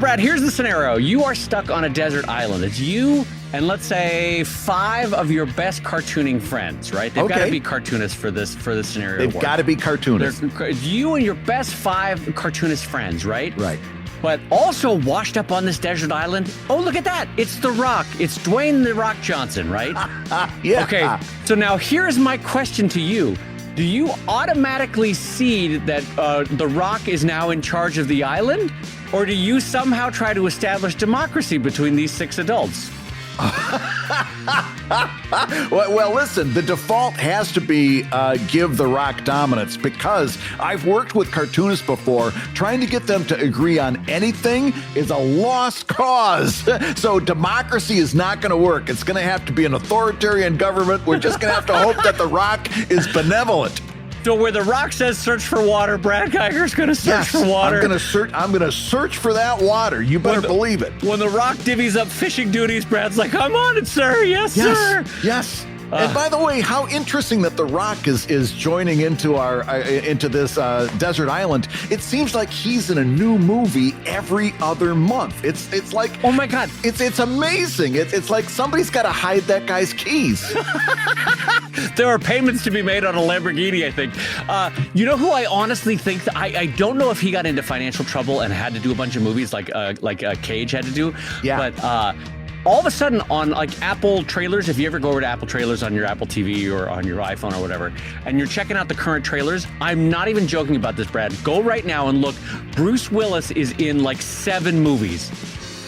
Brad, here's the scenario. You are stuck on a desert island. It's you and let's say 5 of your best cartooning friends, right? They've got to be cartoonists for this scenario. They've got to be cartoonists. You and your best 5 cartoonist friends, right? Right. But also washed up on this desert island. Oh, look at that. It's The Rock. It's Dwayne The Rock Johnson, right? Yeah. Okay, so now here's my question to you. Do you automatically see that The Rock is now in charge of the island? Or do you somehow try to establish democracy between these 6 adults? Well, listen, the default has to be give The Rock dominance, because I've worked with cartoonists before. Trying to get them to agree on anything is a lost cause. So democracy is not going to work. It's going to have to be an authoritarian government. We're just going to have to hope that The Rock is benevolent. So where The Rock says search for water, Brad Geiger's going to search for water. I'm going to search for that water. You better believe it. When The Rock divvies up fishing duties, Brad's like, I'm on it, sir. Yes, sir. Yes. And by the way, how interesting that The Rock is joining into into this desert island. It seems like he's in a new movie every other month. It's like, oh my God, it's amazing. It's like somebody's got to hide that guy's keys. There are payments to be made on a Lamborghini, I think. You know who I honestly think I don't know if he got into financial trouble and had to do a bunch of movies like Cage had to do. Yeah. But all of a sudden on like Apple trailers, if you ever go over to Apple trailers on your Apple TV or on your iPhone or whatever, and you're checking out the current trailers, I'm not even joking about this, Brad. Go right now and look. Bruce Willis is in like 7 movies.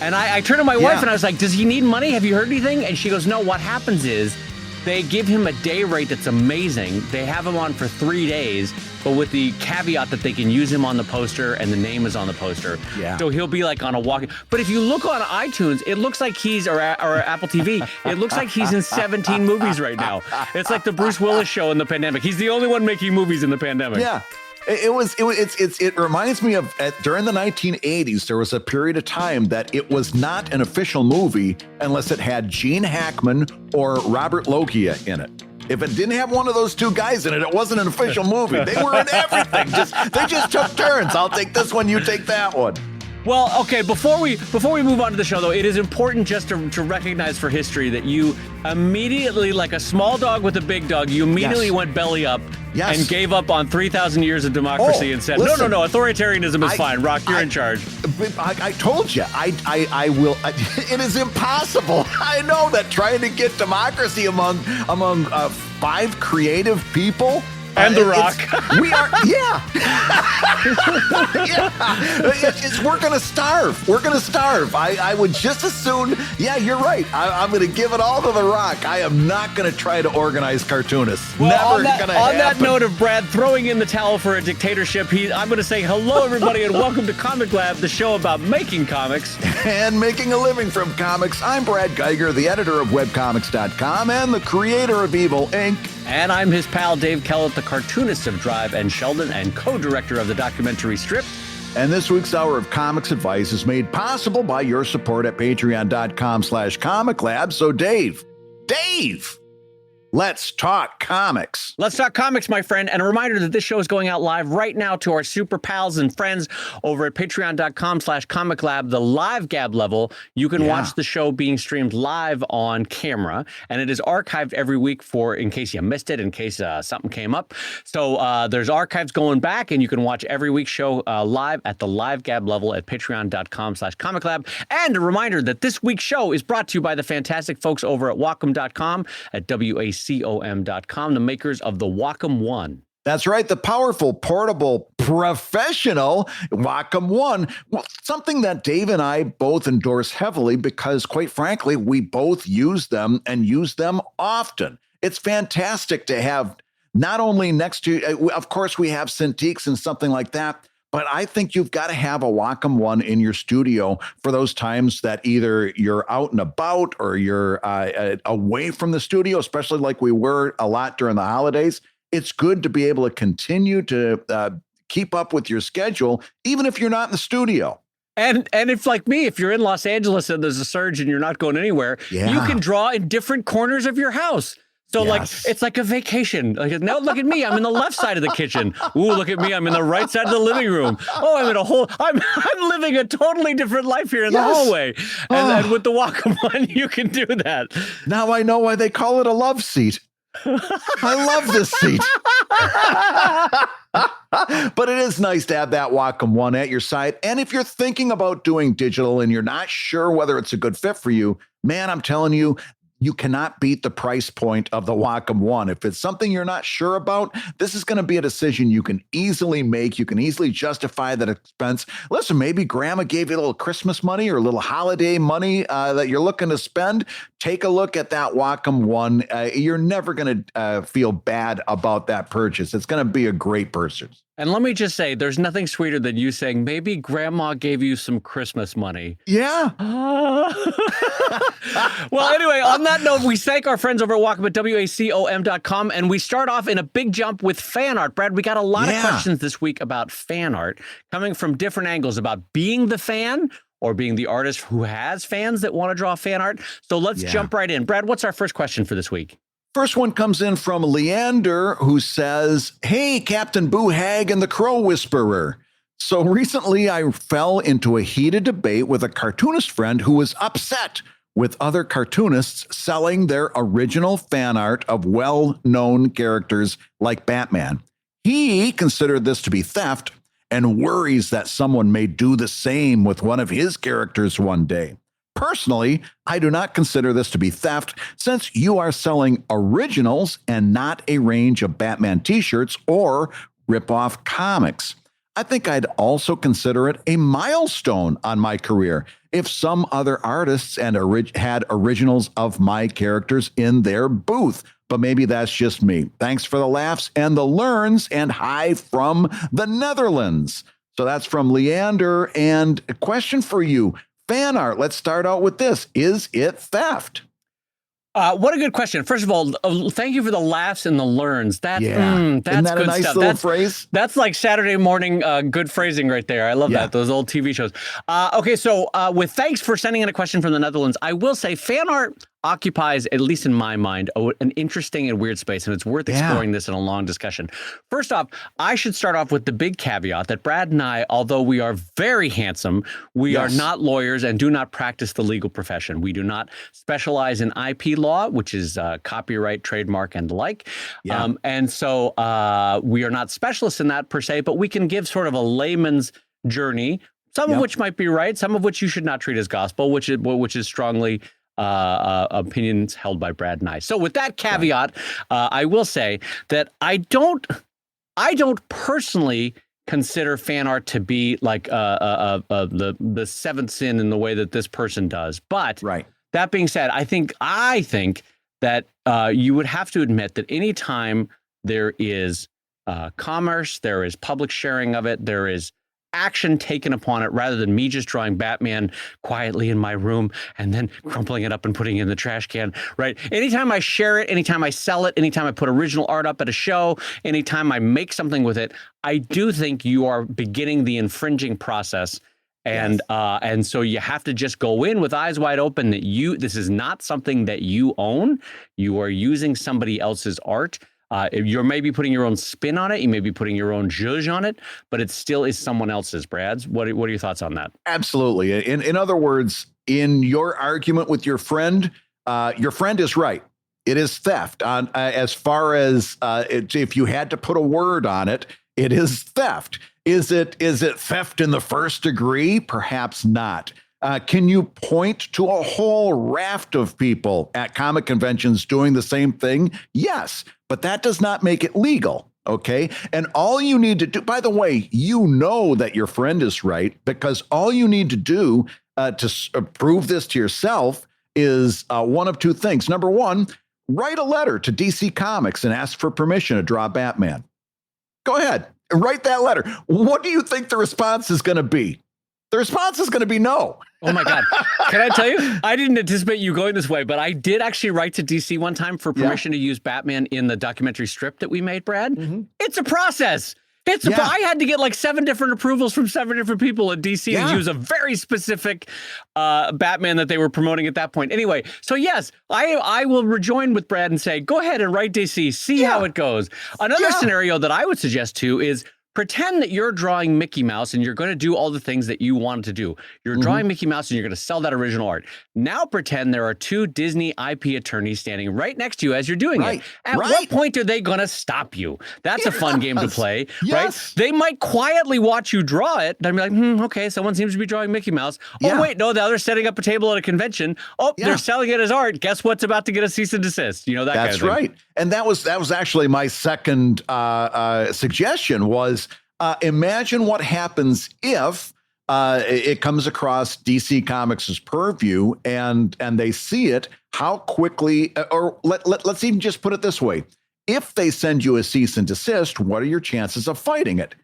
And I turned to my wife and I was like, does he need money? Have you heard anything? And she goes, no, what happens is they give him a day rate that's amazing. They have him on for 3 days, but with the caveat that they can use him on the poster and the name is on the poster. Yeah. So he'll be like on a walk. But if you look on iTunes, it looks like he's, or Apple TV, it looks like he's in 17 movies right now. It's like the Bruce Willis show in the pandemic. He's the only one making movies in the pandemic. Yeah. It reminds me of during the 1980s, there was a period of time that it was not an official movie unless it had Gene Hackman or Robert Loggia in it. If it didn't have one of those 2 guys in it, it wasn't an official movie. They were in everything. They just took turns. I'll take this one, you take that one. Well, okay, before we move on to the show, though, it is important just to recognize for history that you immediately, like a small dog with a big dog, you immediately went belly up and gave up on 3,000 years of democracy and said, listen, no, authoritarianism is fine. Rock, you're in charge. I told you, I will. It is impossible. I know that trying to get democracy among 5 creative people. And The Rock. We are, we're going to starve. We're going to starve. I would just as soon, you're right. I'm going to give it all to The Rock. I am not going to try to organize cartoonists. Well, Never going to happen. On that note of Brad throwing in the towel for a dictatorship, I'm going to say hello, everybody, and welcome to ComicLab, the show about making comics. And making a living from comics. I'm Brad Geiger, the editor of webcomics.com and the creator of Evil Inc. And I'm his pal, Dave Kellett, the cartoonist of Drive and Sheldon and co-director of the documentary Strip. And this week's Hour of Comics Advice is made possible by your support at patreon.com/comiclab. So Dave, let's talk comics. Let's talk comics, my friend. And a reminder that this show is going out live right now to our super pals and friends over at patreon.com/comiclab, the live gab level. You can watch the show being streamed live on camera, and it is archived every week in case you missed it, in case something came up. So there's archives going back, and you can watch every week's show live at the live gab level at patreon.com/comiclab. And a reminder that this week's show is brought to you by the fantastic folks over at Wacom.com at WACOM.com, the makers of the Wacom One. That's right. The powerful, portable, professional Wacom One. Well, something that Dave and I both endorse heavily because, quite frankly, we both use them and use them often. It's fantastic to have not only next to, of course, we have Cintiqs and something like that, but I think you've got to have a Wacom One in your studio for those times that either you're out and about or you're away from the studio, especially like we were a lot during the holidays. It's good to be able to continue to keep up with your schedule, even if you're not in the studio. And if, like me, if you're in Los Angeles and there's a surge and you're not going anywhere, you can draw in different corners of your house. So Yes. like, it's like a vacation. Like, now look at me, I'm in the left side of the kitchen. Ooh, look at me, I'm in the right side of the living room. Oh, I'm living a totally different life here in the hallway. And with the Wacom one, you can do that. Now I know why they call it a love seat. I love this seat. But it is nice to have that Wacom One at your side. And if you're thinking about doing digital and you're not sure whether it's a good fit for you, man, I'm telling you, you cannot beat the price point of the Wacom One. If it's something you're not sure about, this is going to be a decision you can easily make. You can easily justify that expense. Listen, maybe grandma gave you a little Christmas money or a little holiday money that you're looking to spend. Take a look at that Wacom One. You're never going to feel bad about that purchase. It's going to be a great purchase. And let me just say, there's nothing sweeter than you saying, maybe grandma gave you some Christmas money. Yeah. Well, anyway, on that note, we thank our friends over at Wacom at wacom.com, and we start off in a big jump with fan art. Brad, we got a lot of questions this week about fan art coming from different angles about being the fan or being the artist who has fans that want to draw fan art. So let's jump right in. Brad, what's our first question for this week? First one comes in from Leander, who says, "Hey, Captain Boo Hag and the Crow Whisperer. So recently I fell into a heated debate with a cartoonist friend who was upset with other cartoonists selling their original fan art of well-known characters like Batman. He considered this to be theft and worries that someone may do the same with one of his characters one day. Personally, I do not consider this to be theft since you are selling originals and not a range of Batman t-shirts or rip-off comics. I think I'd also consider it a milestone on my career if some other artists and had originals of my characters in their booth. But maybe that's just me. Thanks for the laughs and the learns, and hi from the Netherlands." So that's from Leander. And a question for you. Fan art, let's start out with this. Is it theft? What a good question. First of all, thank you for the laughs and the learns. That's Isn't that good a nice stuff. little phrase? That's like Saturday morning good phrasing right there. I love that, those old TV shows. Okay, so with thanks for sending in a question from the Netherlands, I will say fan art occupies, at least in my mind, an interesting and weird space, and it's worth exploring this in a long discussion. First off, I should start off with the big caveat that Brad and I, although we are very handsome, we are not lawyers and do not practice the legal profession. We do not specialize in IP law, which is copyright, trademark, and the like. And so we are not specialists in that per se, but we can give sort of a layman's journey, some of which might be right, some of which you should not treat as gospel, which is strongly opinions held by Brad and I. So with that caveat, I will say that I don't personally consider fan art to be like the seventh sin in the way that this person does. But that being said, I think that you would have to admit that anytime there is commerce, there is public sharing of it, there is action taken upon it, rather than me just drawing Batman quietly in my room and then crumpling it up and putting it in the trash can, right? Anytime I share it, anytime I sell it, anytime I put original art up at a show, anytime I make something with it, I do think you are beginning the infringing process. And so you have to just go in with eyes wide open that this is not something that you own. You are using somebody else's art. You're maybe putting your own spin on it. You may be putting your own zhuzh on it, but it still is someone else's. Brad's. What are your thoughts on that? Absolutely. In other words, in your argument with your friend is right. It is theft. As far as if you had to put a word on it, it is theft. Is it theft in the first degree? Perhaps not. Can you point to a whole raft of people at comic conventions doing the same thing? Yes, but that does not make it legal. Okay. And all you need to do, by the way, you know that your friend is right, because all you need to do to prove this to yourself is one of two things. Number one, write a letter to DC Comics and ask for permission to draw Batman. Go ahead, write that letter. What do you think the response is going to be? The response is going to be no. Oh my God. Can I tell you? I didn't anticipate you going this way, but I did actually write to DC one time for permission to use Batman in the documentary strip that we made, Brad. It's a process. It's I had to get like 7 different approvals from 7 different people at DC to use a very specific Batman that they were promoting at that point. Anyway, so yes, I will rejoin with Brad and say, go ahead and write DC, see how it goes. Another scenario that I would suggest too is pretend that you're drawing Mickey Mouse and you're going to do all the things that you wanted to do. You're drawing Mickey Mouse and you're going to sell that original art. Now pretend there are 2 Disney IP attorneys standing right next to you as you're doing it. At what point are they going to stop you? That's a fun game to play, right? They might quietly watch you draw it. They'll be like, okay, someone seems to be drawing Mickey Mouse. Oh, wait, no, now they're setting up a table at a convention. Oh, they're selling it as art. Guess what's about to get a cease and desist? You know, that kind of thing. That's right. And that was actually my second suggestion was, imagine what happens if it comes across DC Comics' purview and they see it, how quickly, or let's even just put it this way. If they send you a cease and desist, what are your chances of fighting it?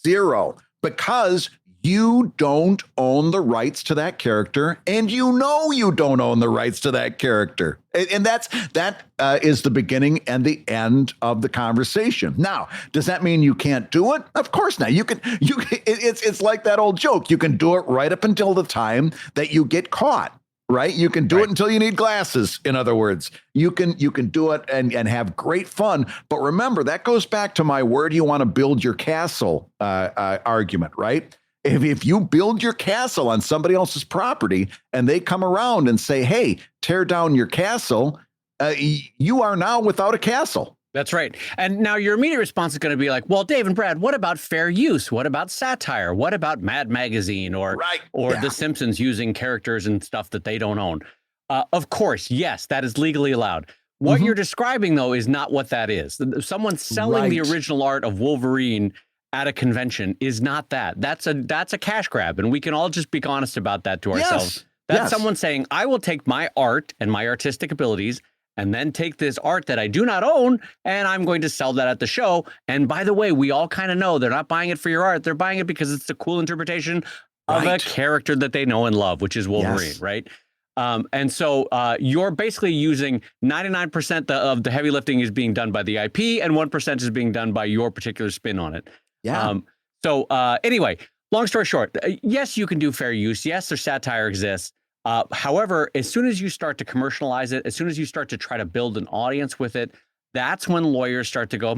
0, because you don't own the rights to that character, and you know you don't own the rights to that character. And that is the beginning and the end of the conversation. Now, does that mean you can't do it? Of course not. It's like that old joke. You can do it right up until the time that you get caught. Right? You can do it until you need glasses. In other words, you can do it and have great fun. But remember, that goes back to my where do you want to build your castle argument, right? If you build your castle on somebody else's property and they come around and say, hey, tear down your castle, you are now without a castle. That's right. And now your immediate response is going to be like, well, Dave and Brad, what about fair use? What about satire? What about Mad Magazine or The Simpsons using characters and stuff that they don't own? Of course, yes, that is legally allowed. What you're describing, though, is not what that is. Someone selling the original art of Wolverine at a convention is not that. That's a cash grab. And we can all just be honest about that to ourselves. That's someone saying, I will take my art and my artistic abilities and then take this art that I do not own, and I'm going to sell that at the show. And by the way, we all kind of know they're not buying it for your art. They're buying it because it's a cool interpretation of a character that they know and love, which is Wolverine, right? And so you're basically using 99% of the heavy lifting is being done by the IP, and 1% is being done by your particular spin on it. So anyway, long story short, yes, you can do fair use. Yes, their satire exists. However, as soon as you start to commercialize it, as soon as you start to try to build an audience with it, that's when lawyers start to go,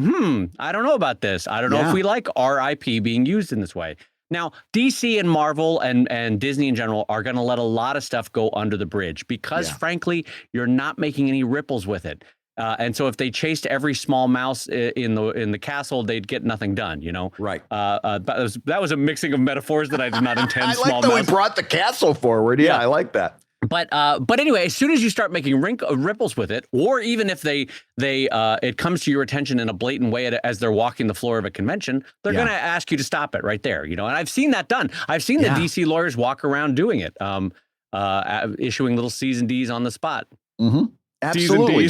I don't know about this. I don't know if we like our IP being used in this way. Now, DC and Marvel and Disney in general are going to let a lot of stuff go under the bridge because, frankly, you're not making any ripples with it. And so if they chased every small mouse in the castle, they'd get nothing done, you know? Right. That was a mixing of metaphors that I did not intend. I like that we brought the castle forward. Yeah, I like that. But anyway, as soon as you start making ripples with it, or even if it comes to your attention in a blatant way as they're walking the floor of a convention, they're going to ask you to stop it right there, you know? And I've seen that done. I've seen the DC lawyers walk around doing it, issuing little C's and D's on the spot. Absolutely.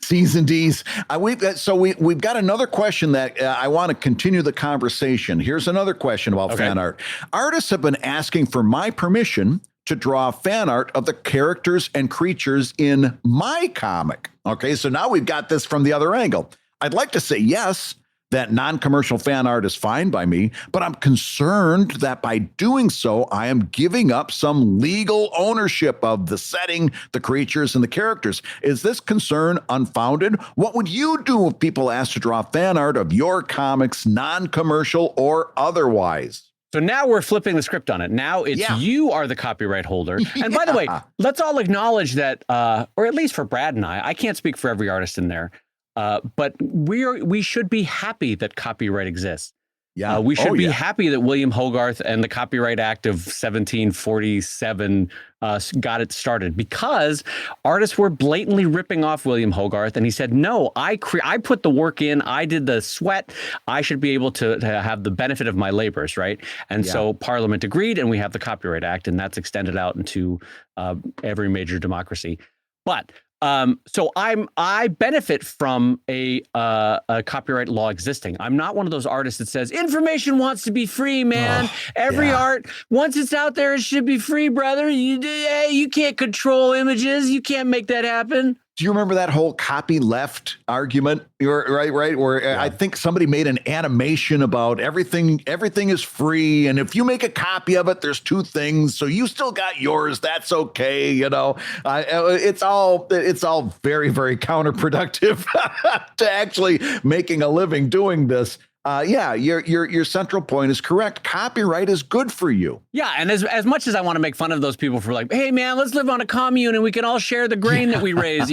C's and D's. We've got another question that I want to continue the conversation. Here's another question about fan art. Artists have been asking for my permission to draw fan art of the characters and creatures in my comic. Okay, so now we've got this from the other angle. I'd like to say yes, that non-commercial fan art is fine by me, but I'm concerned that by doing so, I am giving up some legal ownership of the setting, the creatures, and the characters. Is this concern unfounded? What would you do if people asked to draw fan art of your comics, non-commercial or otherwise? So now we're flipping the script on it. Now it's you are the copyright holder. And by the way, let's all acknowledge that, or at least for Brad and I can't speak for every artist in there, but we should be happy that copyright exists. We should be happy that William Hogarth and the Copyright Act of 1747 got it started, because artists were blatantly ripping off William Hogarth, and he said, no, I put the work in, I did the sweat, I should be able to have the benefit of my labors, right? And so Parliament agreed, and we have the Copyright Act, and that's extended out into every major democracy. But so I benefit from a copyright law existing. I'm not one of those artists that says information wants to be free, man. Every art, once it's out there, it should be free, brother. You can't control images. You can't make that happen. do you remember that whole copy left argument? You're right. Where I think somebody made an animation about everything is free. And if you make a copy of it, there's two things. So you still got yours. That's okay. It's all very, very counterproductive to actually making a living doing this. Your central point is correct. Copyright is good for you. Yeah, and as much as I want to make fun of those people for like, hey man, let's live on a commune and we can all share the grain that we raise.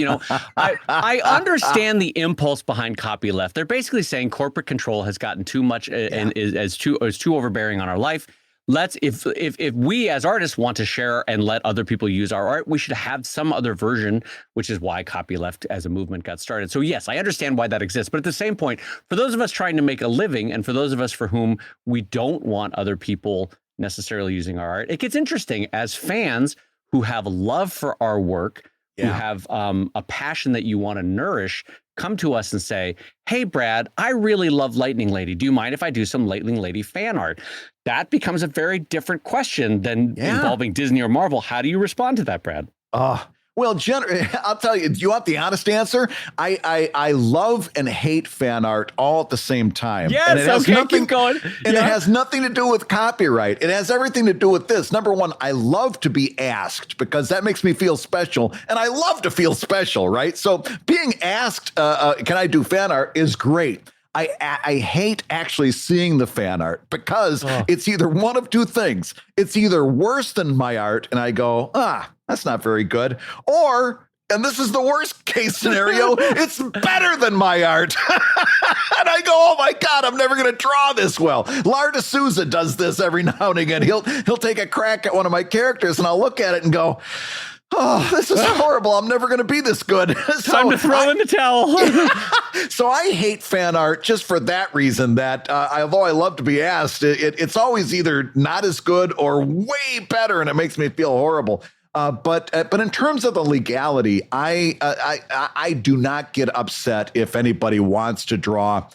I understand the impulse behind copyleft. They're basically saying corporate control has gotten too much and is too overbearing on our life. If we as artists want to share and let other people use our art, we should have some other version, which is why copyleft as a movement got started. So yes, I understand why that exists. But at the same point, for those of us trying to make a living and for those of us for whom we don't want other people necessarily using our art, it gets interesting as fans who have love for our work, who have a passion that you want to nourish, come to us and say, hey, Brad, I really love Lightning Lady. Do you mind if I do some Lightning Lady fan art? That becomes a very different question than involving Disney or Marvel. How do you respond to that, Brad? Well, I'll tell you, do you want the honest answer? I love and hate fan art all at the same time. Yes, and it has keep going. And it has nothing to do with copyright. It has everything to do with this. Number one, I love to be asked because that makes me feel special. And I love to feel special, right? So being asked, can I do fan art is great. I hate actually seeing the fan art because it's either one of two things. It's either worse than my art, and I go, that's not very good. Or, and this is the worst case scenario, it's better than my art. And I go, oh my God, I'm never going to draw this well. Larda Souza does this every now and again. He'll take a crack at one of my characters, and I'll look at it and go, oh, this is horrible. I'm never going to be this good. Time to throw in the towel. So I hate fan art just for that reason, that although I love to be asked, it's always either not as good or way better, and it makes me feel horrible. But in terms of the legality, I do not get upset if anybody wants to draw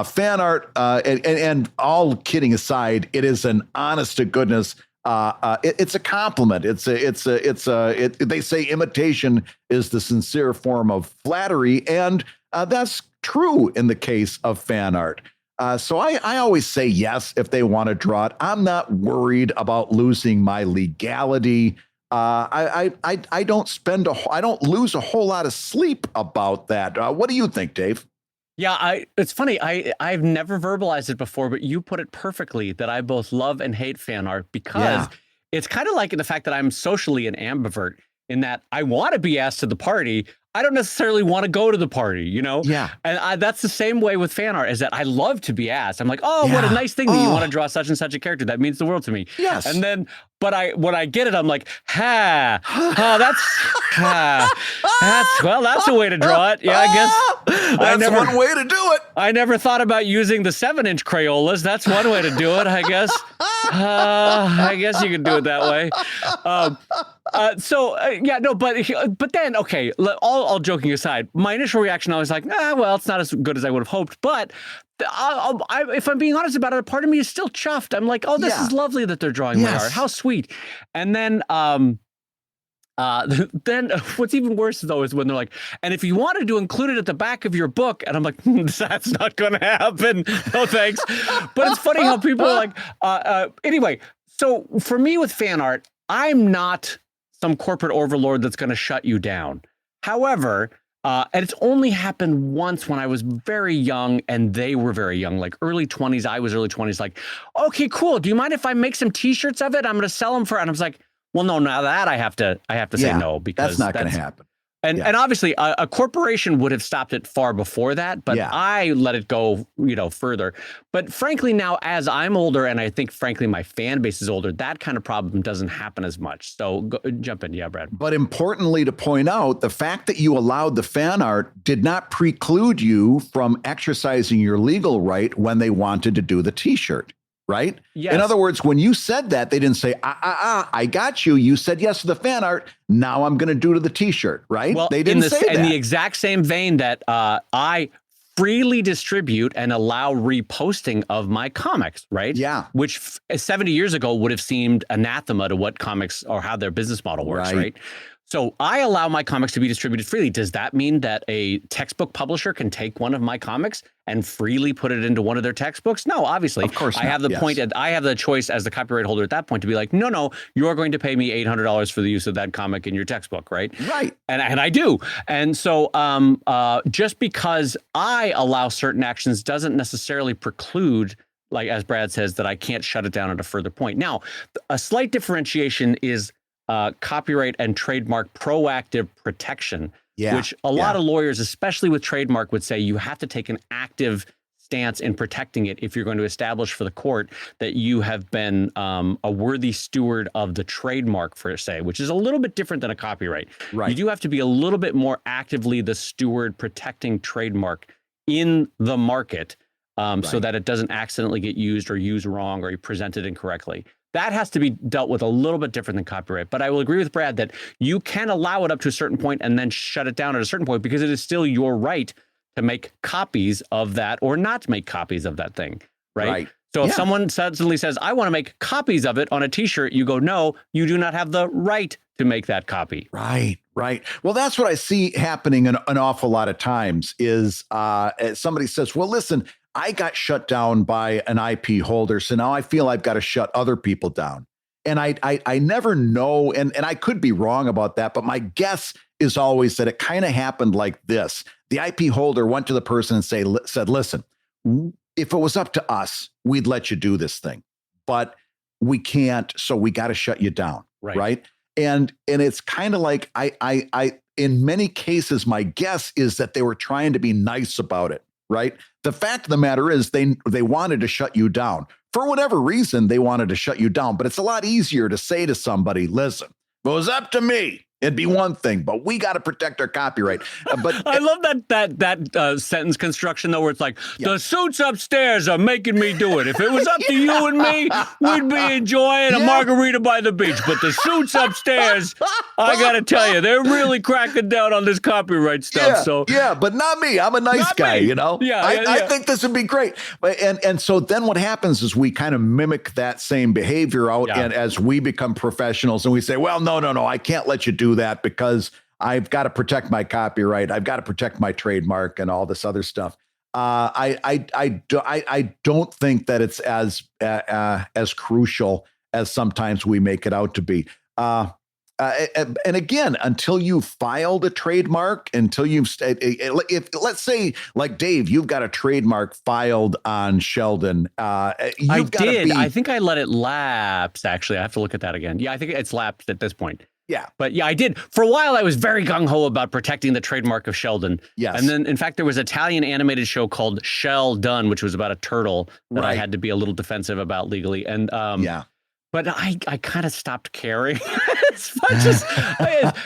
fan art. And all kidding aside, it is an honest to goodness. It's a compliment. They say imitation is the sincere form of flattery, and that's true in the case of fan art. So I always say yes if they want to draw it. I'm not worried about losing my legality. I don't lose a whole lot of sleep about that. What do you think, Dave? Yeah, it's funny. I've never verbalized it before, but you put it perfectly that I both love and hate fan art because it's kind of like the fact that I'm socially an ambivert in that I want to be asked to the party. I don't necessarily want to go to the party, Yeah. And that's the same way with fan art, is that I love to be asked. I'm like, what a nice thing that you want to draw such and such a character. That means the world to me. Yes. And then, when I get it, I'm like, that's a way to draw it. Yeah, I guess. That's one way to do it. I never thought about using the 7-inch Crayolas. That's one way to do it, I guess. I guess you can do it that way. But then, okay, all joking aside, my initial reaction, I was like, it's not as good as I would have hoped. But if I'm being honest about it, a part of me is still chuffed. I'm like, this is lovely that they're drawing my art. How sweet. And then what's even worse though is when they're like, and if you wanted to include it at the back of your book, and I'm like, that's not going to happen. No thanks. But it's funny how people are like, anyway. So for me with fan art, I'm not some corporate overlord that's going to shut you down. However, and it's only happened once when I was very young and they were very young, like early 20s. I was early 20s. Like, okay, cool. Do you mind if I make some T-shirts of it? I'm going to sell them and I was like, well, no, now that I have to say no, because that's not going to happen. And obviously a corporation would have stopped it far before that, but I let it go, further. But frankly, now as I'm older, and I think frankly my fan base is older, that kind of problem doesn't happen as much. So jump in, Brad. But importantly to point out, the fact that you allowed the fan art did not preclude you from exercising your legal right when they wanted to do the T-shirt. Right? Yes. In other words, when you said that, they didn't say, I got you. You said yes to the fan art. Now I'm going to do to the T-shirt, right? Well, they didn't say that. In the exact same vein that I freely distribute and allow reposting of my comics, right? Yeah. Which 70 years ago would have seemed anathema to what comics or how their business model works, right? So I allow my comics to be distributed freely. Does that mean that a textbook publisher can take one of my comics and freely put it into one of their textbooks? No, obviously. Of course not. I have the point. I have the choice as the copyright holder at that point to be like, no, you're going to pay me $800 for the use of that comic in your textbook, right? Right. And I do. And so just because I allow certain actions doesn't necessarily preclude, like as Brad says, that I can't shut it down at a further point. Now, a slight differentiation is copyright and trademark proactive protection, which a lot of lawyers, especially with trademark, would say you have to take an active stance in protecting it if you're going to establish for the court that you have been a worthy steward of the trademark, per se, which is a little bit different than a copyright. Right. You do have to be a little bit more actively the steward protecting trademark in the market so that it doesn't accidentally get used or used wrong or you present it incorrectly. That has to be dealt with a little bit different than copyright. But I will agree with Brad that you can allow it up to a certain point and then shut it down at a certain point because it is still your right to make copies of that or not to make copies of that thing, right? So if someone suddenly says, I want to make copies of it on a T-shirt, you go, no, you do not have the right to make that copy. Right. Well, that's what I see happening an awful lot of times is somebody says, well, listen, I got shut down by an IP holder, so now I feel I've got to shut other people down. And I never know, and I could be wrong about that, but my guess is always that it kind of happened like this. The IP holder went to the person and said, listen, if it was up to us, we'd let you do this thing, but we can't, so we got to shut you down, right? And it's kind of like I in many cases, my guess is that they were trying to be nice about it. Right. The fact of the matter is they wanted to shut you down for whatever reason. They wanted to shut you down. But it's a lot easier to say to somebody, listen, if it was up to me, it'd be one thing, but we got to protect our copyright. But I love that sentence construction, though, where it's like the suits upstairs are making me do it. If it was up to you and me, we'd be enjoying a margarita by the beach. But the suits upstairs, I got to tell you, they're really cracking down on this copyright stuff. But not me. I'm a nice guy, you know. I think this would be great. And so then what happens is we kind of mimic that same behavior out, and as we become professionals, and we say, well, no, I can't let you do that because I've got to protect my copyright. I've got to protect my trademark and all this other stuff. I don't think that it's as crucial as sometimes we make it out to be. And again, until you've filed a trademark, until you've, if let's say like Dave, you've got a trademark filed on Sheldon. I think I let it lapse. Actually, I have to look at that again. Yeah, I think it's lapsed at this point. Yeah. But yeah, I did. For a while, I was very gung-ho about protecting the trademark of Sheldon. Yes. And then, in fact, there was an Italian animated show called Sheldon, which was about a turtle that I had to be a little defensive about legally. And but I kind of stopped caring as much as,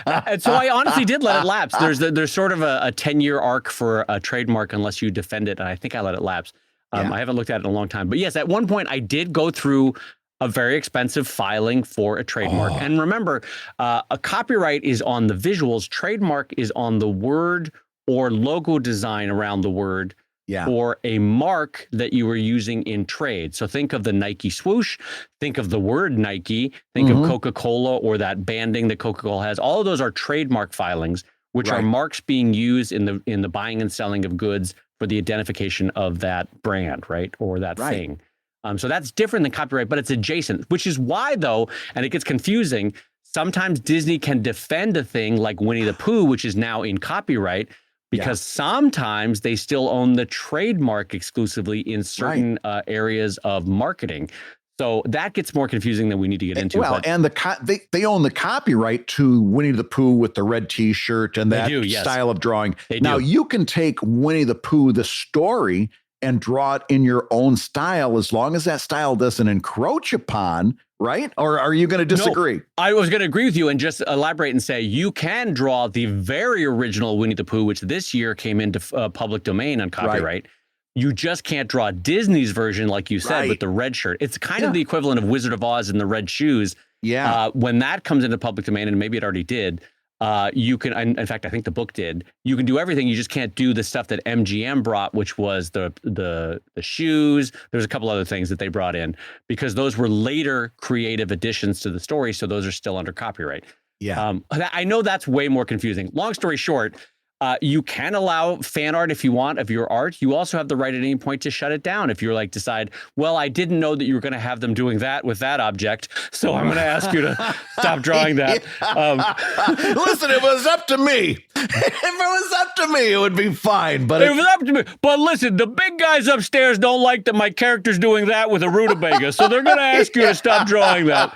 and so I honestly did let it lapse. There's sort of a 10-year arc for a trademark unless you defend it, and I think I let it lapse. I haven't looked at it in a long time, but yes, at one point I did go through a very expensive filing for a trademark. And remember, a copyright is on the visuals. Trademark is on the word or logo design around the word or a mark that you were using in trade. So think of the Nike swoosh, think of the word Nike, think of Coca-Cola or that banding that Coca-Cola has. All of those are trademark filings, which are marks being used in the buying and selling of goods for the identification of that brand, right? Or that thing. So that's different than copyright, but it's adjacent, which is why, though, and it gets confusing, sometimes Disney can defend a thing like Winnie the Pooh, which is now in copyright, because sometimes they still own the trademark exclusively in certain areas of marketing. So that gets more confusing than we need to get into. Well, and they own the copyright to Winnie the Pooh with the red T-shirt and that style of drawing. Now, you can take Winnie the Pooh, the story, and draw it in your own style as long as that style doesn't encroach upon, right? Or are you going to disagree? No, I was going to agree with you and just elaborate and say you can draw the very original Winnie the Pooh, which this year came into public domain on copyright. You just can't draw Disney's version, like you said, with the red shirt. It's kind of the equivalent of Wizard of Oz and the red shoes. Yeah. When that comes into public domain, and maybe it already did, you can, in fact, I think the book did, you can do everything. You just can't do the stuff that MGM brought, which was the shoes. There's a couple other things that they brought in because those were later creative additions to the story. So those are still under copyright. I know that's way more confusing. Long story short, you can allow fan art if you want of your art. You also have the right at any point to shut it down if you're like decide, well, I didn't know that you were going to have them doing that with that object, so I'm going to ask you to stop drawing that. Listen, it was up to me. If it was up to me, it would be fine. But it was up to me. But listen, the big guys upstairs don't like that my character's doing that with a rutabaga, so they're going to ask you to stop drawing that.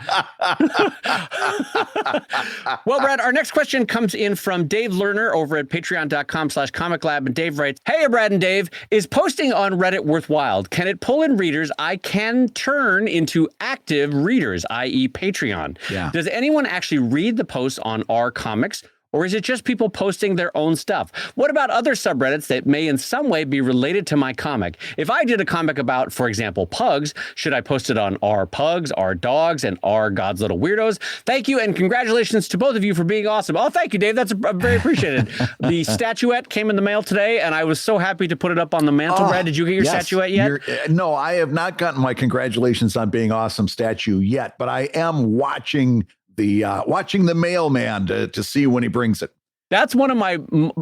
Well, Brad, our next question comes in from Dave Lerner over at patreon.com/ComicLab. And Dave writes, hey, Brad and Dave, is posting on Reddit worthwhile? Can it pull in readers I can turn into active readers, i.e. Patreon? Yeah. Does anyone actually read the posts on our comics? Or is it just people posting their own stuff? What about other subreddits that may in some way be related to my comic? If I did a comic about, for example, pugs, should I post it on our pugs, our dogs, and our God's Little Weirdos? Thank you, and congratulations to both of you for being awesome. Oh, thank you, Dave. That's very appreciated. The statuette came in the mail today, and I was so happy to put it up on the mantle. Brad, did you get your statuette yet? No, I have not gotten my congratulations on being awesome statue yet, but I am watching the mailman to see when he brings it. That's one of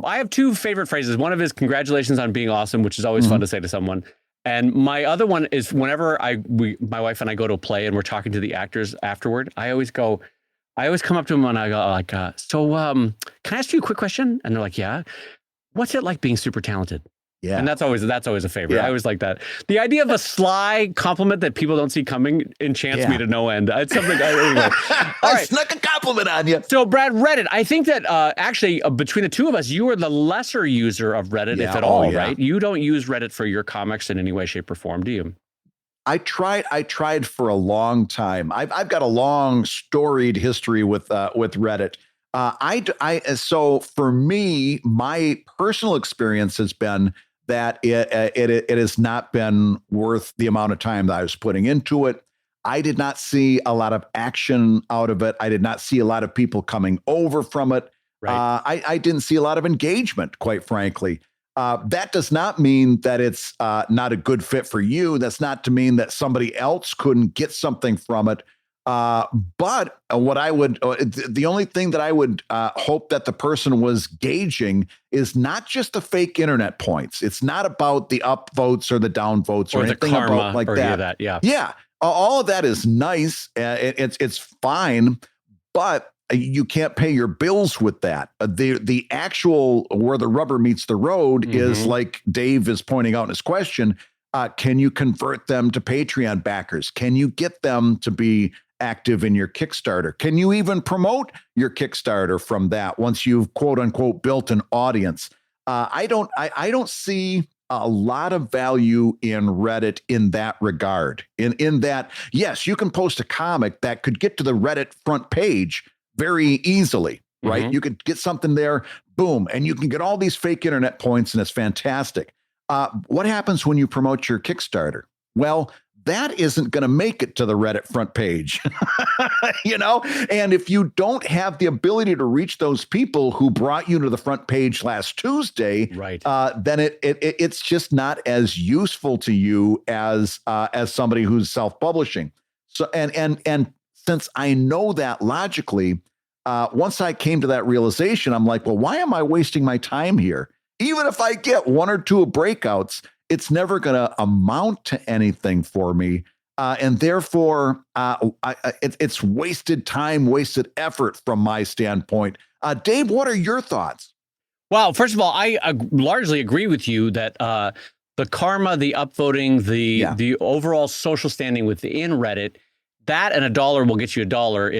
I have two favorite phrases. One of his congratulations on being awesome, which is always fun to say to someone. And my other one is whenever my wife and I go to a play and we're talking to the actors afterward, I always come up to them and I go like, can I ask you a quick question? And they're like, yeah. What's it like being super talented? Yeah. And that's always a favorite. Yeah. I always like that. The idea of a sly compliment that people don't see coming enchants me to no end. It's something anyway. All right. Snuck a compliment on you. So Brad, Reddit, I think that actually between the two of us, you are the lesser user of Reddit, if at all, right? You don't use Reddit for your comics in any way, shape, or form, do you? I tried for a long time. I've got a long storied history with Reddit. So for me, my personal experience has been that it has not been worth the amount of time that I was putting into it. I did not see a lot of action out of it. I did not see a lot of people coming over from it. Right. I didn't see a lot of engagement, quite frankly. That does not mean that it's not a good fit for you. That's not to mean that somebody else couldn't get something from it. But the only thing that I would hope that the person was gauging is not just the fake internet points. It's not about the upvotes or the downvotes or anything about like that. Yeah. All of that is nice. It's fine, but you can't pay your bills with that. The actual where the rubber meets the road is like Dave is pointing out in his question. Can you convert them to Patreon backers? Can you get them to be active in your Kickstarter? Can you even promote your Kickstarter from that once you've quote unquote built an audience? I don't see a lot of value in Reddit in that regard. In that, yes, you can post a comic that could get to the Reddit front page very easily, right? You could get something there, boom, and you can get all these fake internet points, and it's fantastic. What happens when you promote your Kickstarter? Well, that isn't going to make it to the Reddit front page, and if you don't have the ability to reach those people who brought you to the front page last Tuesday, right? Then it's just not as useful to you as somebody who's self-publishing. So, and since I know that logically, once I came to that realization, I'm like, well, why am I wasting my time here? Even if I get one or two breakouts, it's never going to amount to anything for me. And therefore, it's wasted time, wasted effort from my standpoint. Dave, what are your thoughts? Well, first of all, I largely agree with you that the karma, the upvoting, the overall social standing within Reddit, that and $1 will get you $1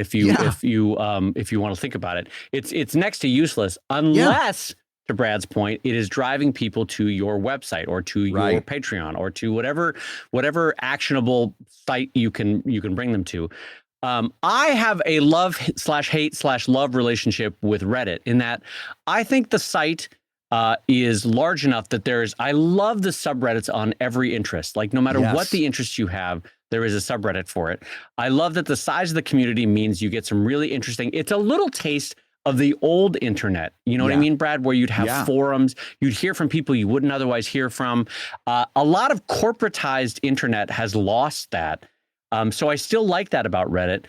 if you want to think about it. It's next to useless unless, to Brad's point, it is driving people to your website or to your Patreon or to whatever actionable site you can bring them to. I have a love/hate/love relationship with Reddit in that I think the site is large enough that I love the subreddits on every interest. Like no matter what the interest you have, there is a subreddit for it. I love that the size of the community means you get some really interesting, it's a little taste of the old internet. You know what I mean, Brad, where you'd have forums, you'd hear from people you wouldn't otherwise hear from. A lot of corporatized internet has lost that. So I still like that about Reddit.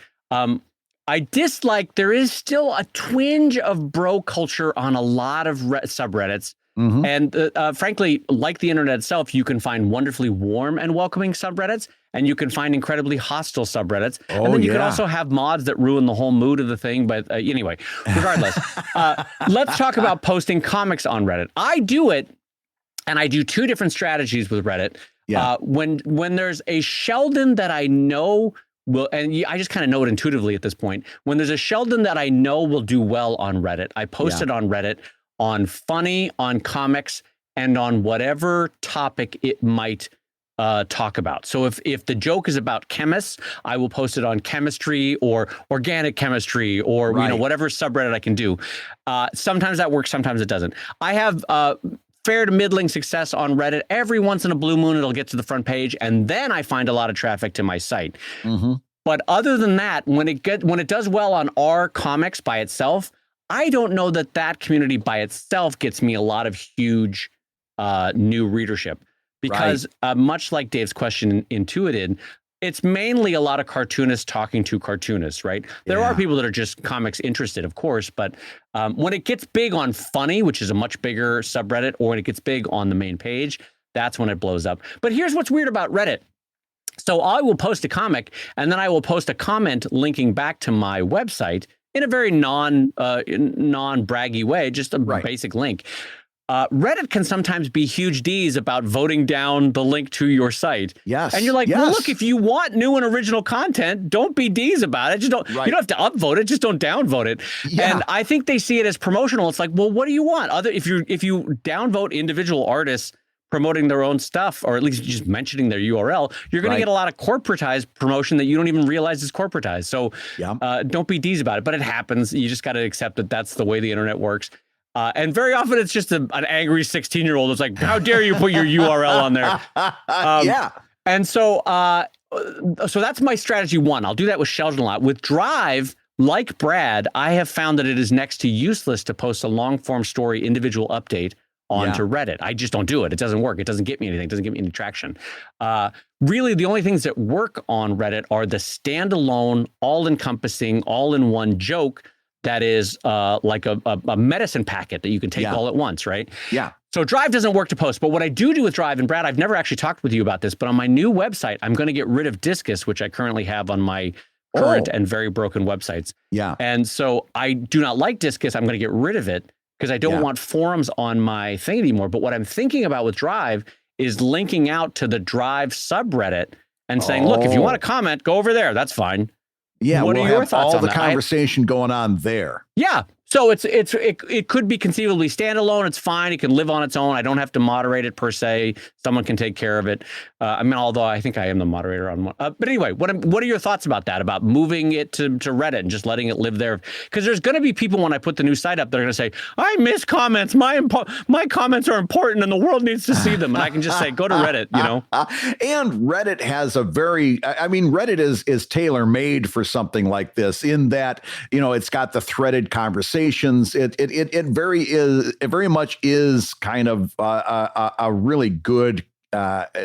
I dislike there is still a twinge of bro culture on a lot of subreddits. Mhm. And frankly, like the internet itself, you can find wonderfully warm and welcoming subreddits, and you can find incredibly hostile subreddits. Oh, and then you can yeah. also have mods that ruin the whole mood of the thing. But anyway, regardless, let's talk about posting comics on Reddit. I do it, and I do two different strategies with Reddit. Yeah. When there's a Sheldon that I know will, and I just kind of know it intuitively at this point, when there's a Sheldon that I know will do well on Reddit, I post it on Reddit on funny, on comics, and on whatever topic it might talk about. So if the joke is about chemists, I will post it on chemistry or organic chemistry or whatever subreddit I can do. Sometimes that works, sometimes it doesn't. I have fair to middling success on Reddit. Every once in a blue moon, it'll get to the front page, and then I find a lot of traffic to my site. Mm-hmm. But other than that, when it does well on our comics by itself, I don't know that community by itself gets me a lot of huge new readership, because much like Dave's question intuited, it's mainly a lot of cartoonists talking to cartoonists, right? There are people that are just comics interested, of course, but when it gets big on funny, which is a much bigger subreddit, or when it gets big on the main page, that's when it blows up. But here's what's weird about Reddit. So I will post a comic, and then I will post a comment linking back to my website in a very non-braggy way, just a basic link. Reddit can sometimes be huge D's about voting down the link to your site. Yes. And you're like, well, look, if you want new and original content, don't be D's about it. Just don't, you don't have to upvote it, just don't downvote it. Yeah. And I think they see it as promotional. It's like, well, what do you want? If you downvote individual artists promoting their own stuff, or at least just mentioning their URL, you're going to get a lot of corporatized promotion that you don't even realize is corporatized. So don't be D's about it, but it happens. You just got to accept that that's the way the internet works. And very often it's just an angry 16-year-old who's like, how dare you put your URL on there? And so that's my strategy one. I'll do that with Sheldon a lot. With Drive, like Brad, I have found that it is next to useless to post a long-form story individual update onto Reddit. I just don't do it. It doesn't work. It doesn't get me anything. It doesn't get me any traction. Really, the only things that work on Reddit are the standalone, all-encompassing, all-in-one joke that is like a medicine packet that you can take all at once, right? Yeah. So Drive doesn't work to post. But what I do with Drive, and Brad, I've never actually talked with you about this, but on my new website, I'm going to get rid of Discus, which I currently have on my current and very broken websites. Yeah. And so I do not like Discus. I'm going to get rid of it, because I don't want forums on my thing anymore. But what I'm thinking about with Drive is linking out to the Drive subreddit and saying, look, if you want to comment, go over there. That's fine. Yeah, what are your thoughts on that? All the conversation going on there. Yeah. So it could be conceivably standalone. It's fine. It can live on its own. I don't have to moderate it per se. Someone can take care of it. I mean, although I think I am the moderator on one. But anyway, what are your thoughts about that? About moving it to Reddit and just letting it live there? Because there's going to be people when I put the new site up, they're going to say, I miss comments. My comments are important, and the world needs to see them. And I can just say, go to Reddit. You know. And Reddit has a Reddit is tailor made for something like this, in that it's got the threaded conversation. It very much is kind of a really good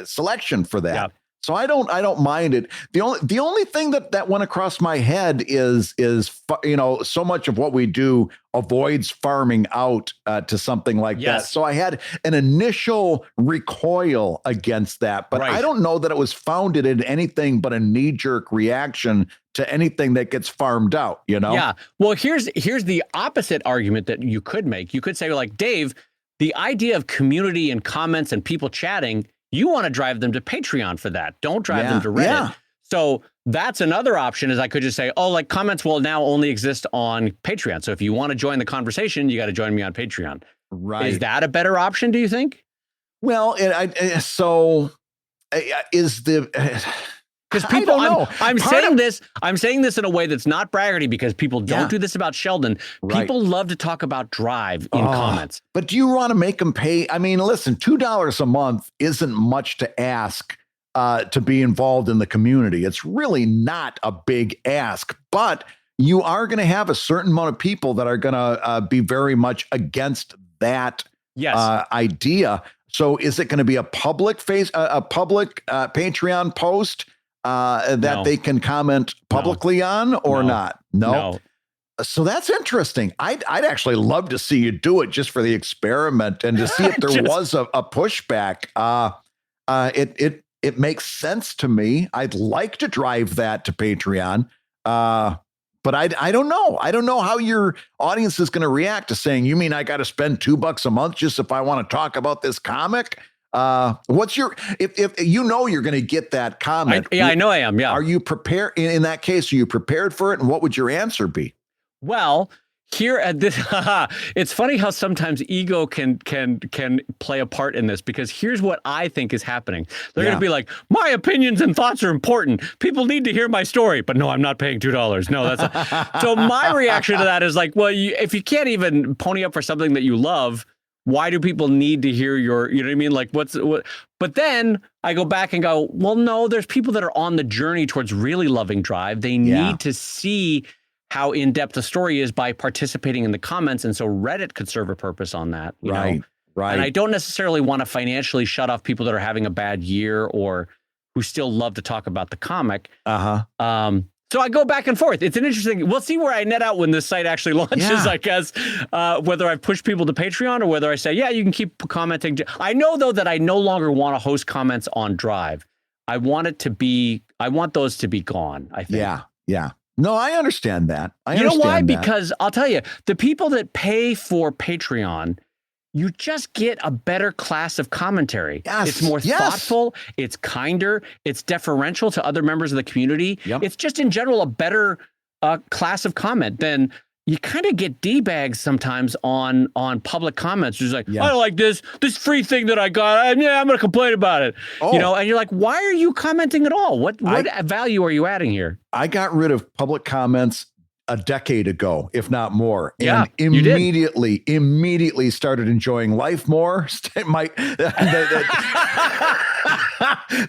selection for that. Yeah. So I don't mind it. The only thing that went across my head is so much of what we do avoids farming out to something like that. So I had an initial recoil against that, but I don't know that it was founded in anything but a knee-jerk reaction to anything that gets farmed out, Yeah. Well, here's the opposite argument that you could make. You could say, like, Dave, the idea of community and comments and people chatting, you want to drive them to Patreon for that. Don't drive them to Reddit. Yeah. So that's another option, is I could just say, like, comments will now only exist on Patreon. So if you want to join the conversation, you got to join me on Patreon. Right. Is that a better option, do you think? Well, is the... Because people, I'm saying this in a way that's not braggarty, because people don't do this about Sheldon. People love to talk about Drive in comments. But do you want to make them pay? I mean, listen, $2 a month isn't much to ask to be involved in the community. It's really not a big ask, but you are going to have a certain amount of people that are going to be very much against that idea. So is it going to be a public Patreon post? that they can comment publicly on or not? No. So that's interesting. I'd actually love to see you do it just for the experiment and to see if there was a pushback. It makes sense to me. I'd like to drive that to Patreon. But I don't know. I don't know how your audience is going to react to saying, you mean I got to spend $2 a month just if I want to talk about this comic? What's your, if you know you're going to get that comment? I know I am. Yeah. Are you prepared in that case? Are you prepared for it? And what would your answer be? Well, here at this, it's funny how sometimes ego can play a part in this, because here's what I think is happening. They're going to be like, my opinions and thoughts are important. People need to hear my story, but no, I'm not paying $2. No, that's so my reaction to that is like, well, if you can't even pony up for something that you love, why do people need to hear your, you know what I mean? Like what? But then I go back and go, well, no, there's people that are on the journey towards really loving Drive. They need to see how in-depth the story is by participating in the comments. And so Reddit could serve a purpose on that. You know? Right. And I don't necessarily want to financially shut off people that are having a bad year or who still love to talk about the comic. So I go back and forth. It's an interesting, we'll see where I net out when this site actually launches, I guess, whether I push people to Patreon or whether I say, yeah, you can keep commenting. I know, though, that I no longer want to host comments on Drive. I want those to be gone, I think. Yeah. No, I understand that. You know why? Because I'll tell you, the people that pay for Patreon, you just get a better class of commentary. It's more thoughtful. It's kinder. It's deferential to other members of the community. It's just in general a better class of comment than you kind of get D-bags sometimes on public comments. It's like, I don't like this free thing that I got. I'm going to complain about it. You know, and you're like, why are you commenting at all? What value are you adding here? I got rid of public comments a decade ago, if not more. And immediately started enjoying life more.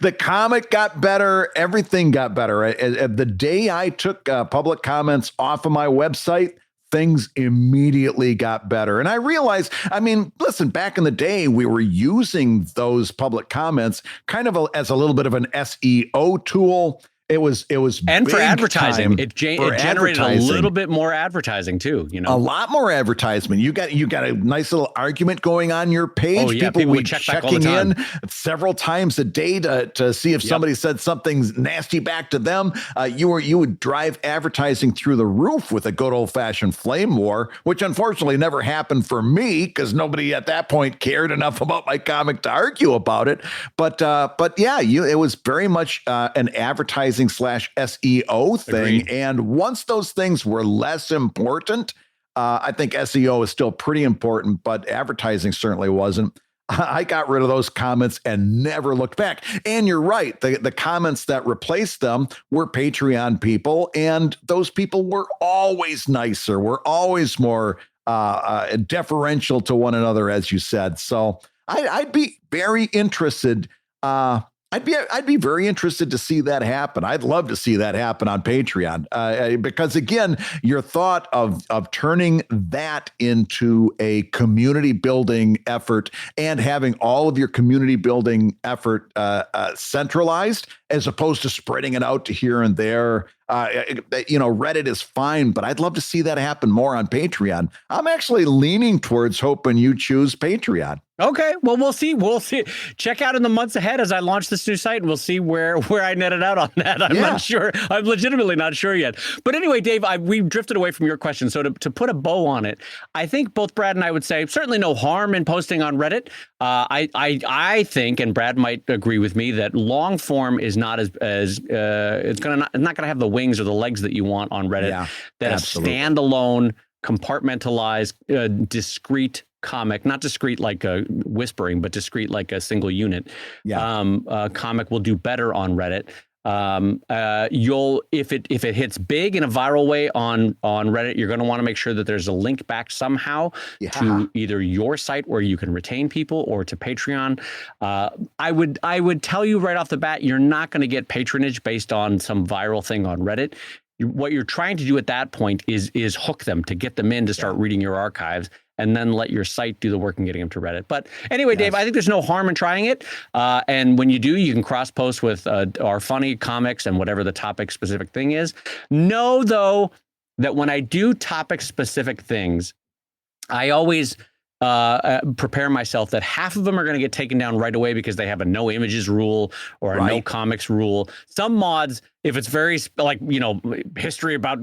The comic got better. Everything got better. The day I took public comments off of my website, things immediately got better. And I realized, I mean, listen, back in the day, we were using those public comments kind of as a little bit of an SEO tool. It was and for advertising. It generated a little bit more advertising too. You know, a lot more advertisement. You got a nice little argument going on your page. People would checking in several times a day to see if somebody said something nasty back to them. You would drive advertising through the roof with a good old fashioned flame war, which unfortunately never happened for me because nobody at that point cared enough about my comic to argue about it. But yeah, it was very much an advertising / SEO thing. Agreed. And once those things were less important, I think SEO is still pretty important, but advertising certainly wasn't. I got rid of those comments and never looked back. And you're right. The comments that replaced them were Patreon people. And those people were always nicer. Were always more deferential to one another, as you said. So I'd be very interested. I'd be very interested to see that happen. I'd love to see that happen on Patreon because, again, your thought of turning that into a community building effort and having all of your community building effort centralized as opposed to spreading it out to here and there. Reddit is fine, but I'd love to see that happen more on Patreon. I'm actually leaning towards hoping you choose Patreon. Okay, well, we'll see. Check out in the months ahead as I launch this new site, and we'll see where I netted out on that. I'm not sure. I'm legitimately not sure yet. But anyway, Dave, we drifted away from your question. So to put a bow on it, I think both Brad and I would say certainly no harm in posting on Reddit. I think, and Brad might agree with me, that long form is not as it's not going to have the wings or the legs that you want on Reddit. That absolutely. A standalone, compartmentalized, discrete comic, not discrete like a whispering, but discrete like a single unit. Comic will do better on Reddit. If it hits big in a viral way on Reddit, you're going to want to make sure that there's a link back somehow to either your site where you can retain people or to Patreon. I would tell you right off the bat, you're not going to get patronage based on some viral thing on Reddit. What you're trying to do at that point is hook them to get them in to start reading your archives. and then let your site do the work in getting them to Reddit. But anyway, Dave, I think there's no harm in trying it. And when you do, you can cross-post with our funny comics and whatever the topic-specific thing is. Know, though, that when I do topic-specific things, I always prepare myself that half of them are going to get taken down right away because they have a no images rule or a no comics rule. Some mods, if it's very like, history about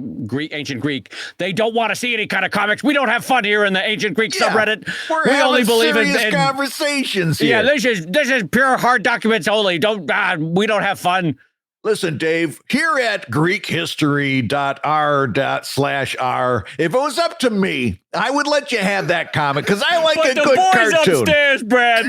ancient Greek, they don't want to see any kind of comics. We don't have fun here in the ancient Greek subreddit. We only believe in conversations here. Yeah, this is pure hard documents only. We don't have fun. Listen, Dave, here at GreekHistory.r/r, if it was up to me, I would let you have that comic because I like a good cartoon. But the boys upstairs, Brad.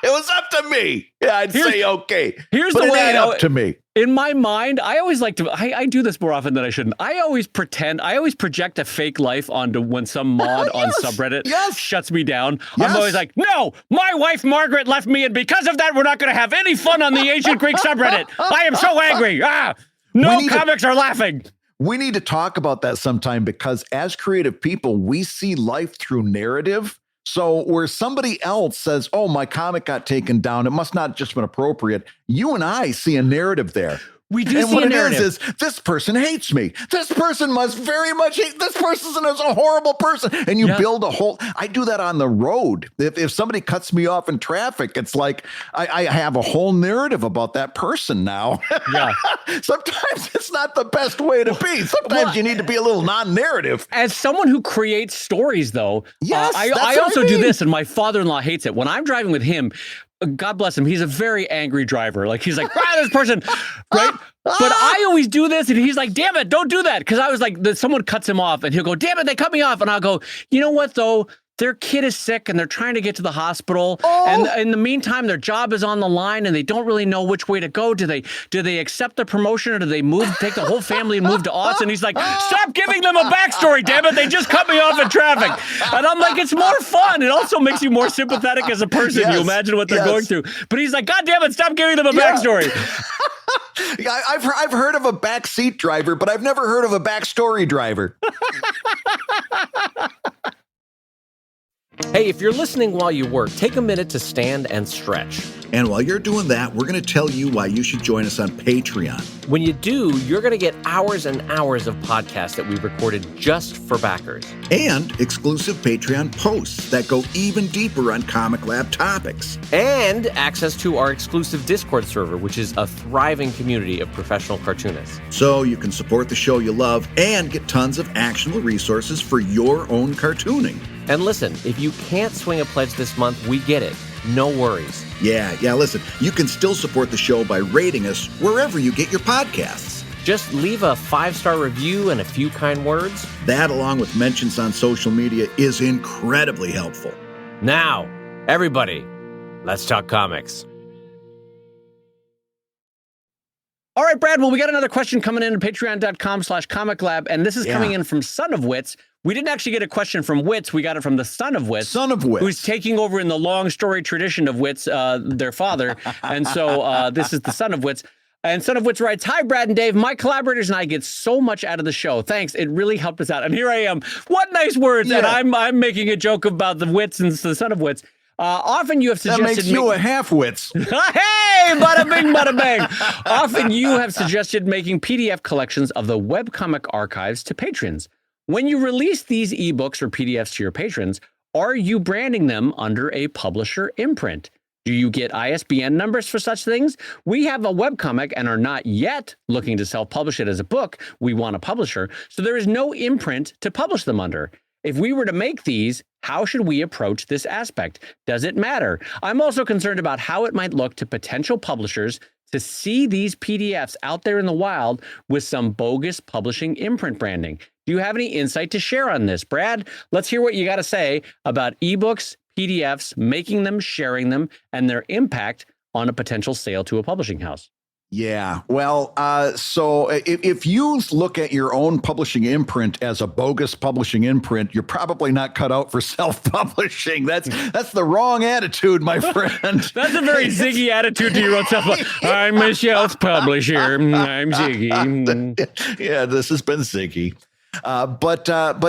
It was up to me. Yeah, I'd say okay. Here's but the way it ain't up to me. In my mind, I always like to, I do this more often than I shouldn't. I always project a fake life onto when some mod on subreddit shuts me down. I'm always like, no, my wife Margaret left me, and because of that, we're not going to have any fun on the ancient Greek subreddit. I am so angry. No comics are laughing. We need to talk about that sometime because as creative people, we see life through narrative. So where somebody else says, oh, my comic got taken down, it must not just been appropriate. You and I see a narrative there. We do and see what a it narrative. is this person hates me. This person must very much hate. This person is a horrible person. And you build a whole, I do that on the road. If somebody cuts me off in traffic, it's like I have a whole narrative about that person now. Yeah. Sometimes it's not the best way to be. Sometimes you need to be a little non-narrative. As someone who creates stories, though, I also do this, and my father-in-law hates it. When I'm driving with him, God bless him, he's a very angry driver. Like, he's like, this person, right? But I always do this, and he's like, damn it, don't do that. Because I was like, someone cuts him off, and he'll go, damn it, they cut me off. And I'll go, you know what, though? Their kid is sick, and they're trying to get to the hospital. And in the meantime, their job is on the line, and they don't really know which way to go. Do they accept the promotion, or do they take the whole family and move to Austin? He's like, stop giving them a backstory, damn it. They just cut me off in traffic. And I'm like, it's more fun. It also makes you more sympathetic as a person. You imagine what they're going through. But he's like, God damn it, stop giving them a backstory. I've heard of a backseat driver, but I've never heard of a backstory driver. Hey, if you're listening while you work, take a minute to stand and stretch. And while you're doing that, we're going to tell you why you should join us on Patreon. When you do, you're going to get hours and hours of podcasts that we've recorded just for backers. And exclusive Patreon posts that go even deeper on ComicLab topics. And access to our exclusive Discord server, which is a thriving community of professional cartoonists. So you can support the show you love and get tons of actionable resources for your own cartooning. And listen, if you can't swing a pledge this month, we get it. No worries. Yeah, listen, you can still support the show by rating us wherever you get your podcasts. Just leave a 5-star review and a few kind words. That, along with mentions on social media, is incredibly helpful. Now, everybody, let's talk comics. All right, Brad. Well, we got another question coming in at patreon.com/ComicLab, and this is coming in from Son of Wits. We didn't actually get a question from Wits. We got it from the Son of Wits. Son of Wits. Who's taking over in the long story tradition of Wits, their father. And so this is the Son of Wits. And Son of Wits writes, hi, Brad and Dave. My collaborators and I get so much out of the show. Thanks. It really helped us out. And here I am. What nice words. And I'm making a joke about the Wits and the Son of Wits. Often you have suggested... That makes you a half-wits. Hey, bada bing, bada bang. Often you have suggested making PDF collections of the webcomic archives to patrons. When you release these ebooks or PDFs to your patrons, are you branding them under a publisher imprint? Do you get ISBN numbers for such things? We have a webcomic and are not yet looking to self-publish it as a book. We want a publisher, so there is no imprint to publish them under. If we were to make these, how should we approach this aspect? Does it matter? I'm also concerned about how it might look to potential publishers to see these PDFs out there in the wild with some bogus publishing imprint branding. Do you have any insight to share on this, Brad? Let's hear what you got to say about ebooks, PDFs, making them, sharing them, and their impact on a potential sale to a publishing house. Yeah, well, so if you look at your own publishing imprint as a bogus publishing imprint, you're probably not cut out for self-publishing. That's the wrong attitude, my friend. That's a very Ziggy attitude to your own self. I'm a self-publisher. I'm Ziggy. Yeah, this has been Ziggy. But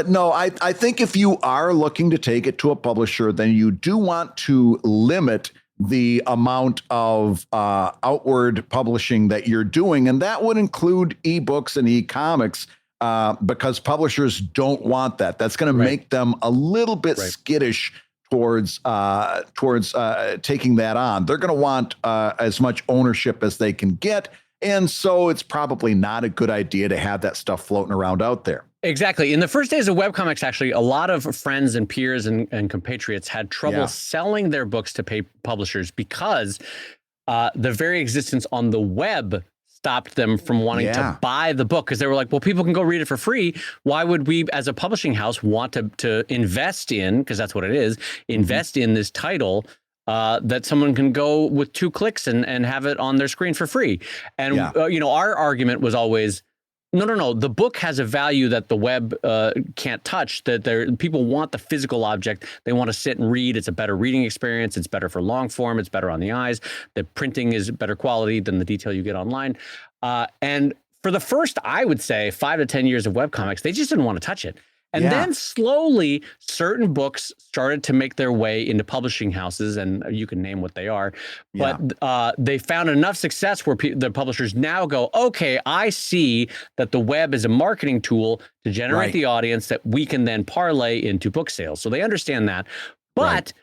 no, I think if you are looking to take it to a publisher, then you do want to limit the amount of outward publishing that you're doing. And that would include ebooks and e-comics, because publishers don't want that. That's going to make them a little bit skittish towards taking that on. They're going to want as much ownership as they can get. And so it's probably not a good idea to have that stuff floating around out there. Exactly. In the first days of webcomics, actually, a lot of friends and peers and compatriots had trouble selling their books to pay publishers because the very existence on the web stopped them from wanting to buy the book, because they were like, well, people can go read it for free. Why would we, as a publishing house, want to invest in, because that's what it is, invest in this title that someone can go with 2 clicks and have it on their screen for free? And, our argument was always, no. The book has a value that the web can't touch. That people want the physical object. They want to sit and read. It's a better reading experience. It's better for long form. It's better on the eyes. The printing is better quality than the detail you get online. And for the first, I would say, 5 to 10 years of webcomics, they just didn't want to touch it. And then slowly, certain books started to make their way into publishing houses, and you can name what they are. But they found enough success where the publishers now go, okay, I see that the web is a marketing tool to generate the audience that we can then parlay into book sales. So they understand that. But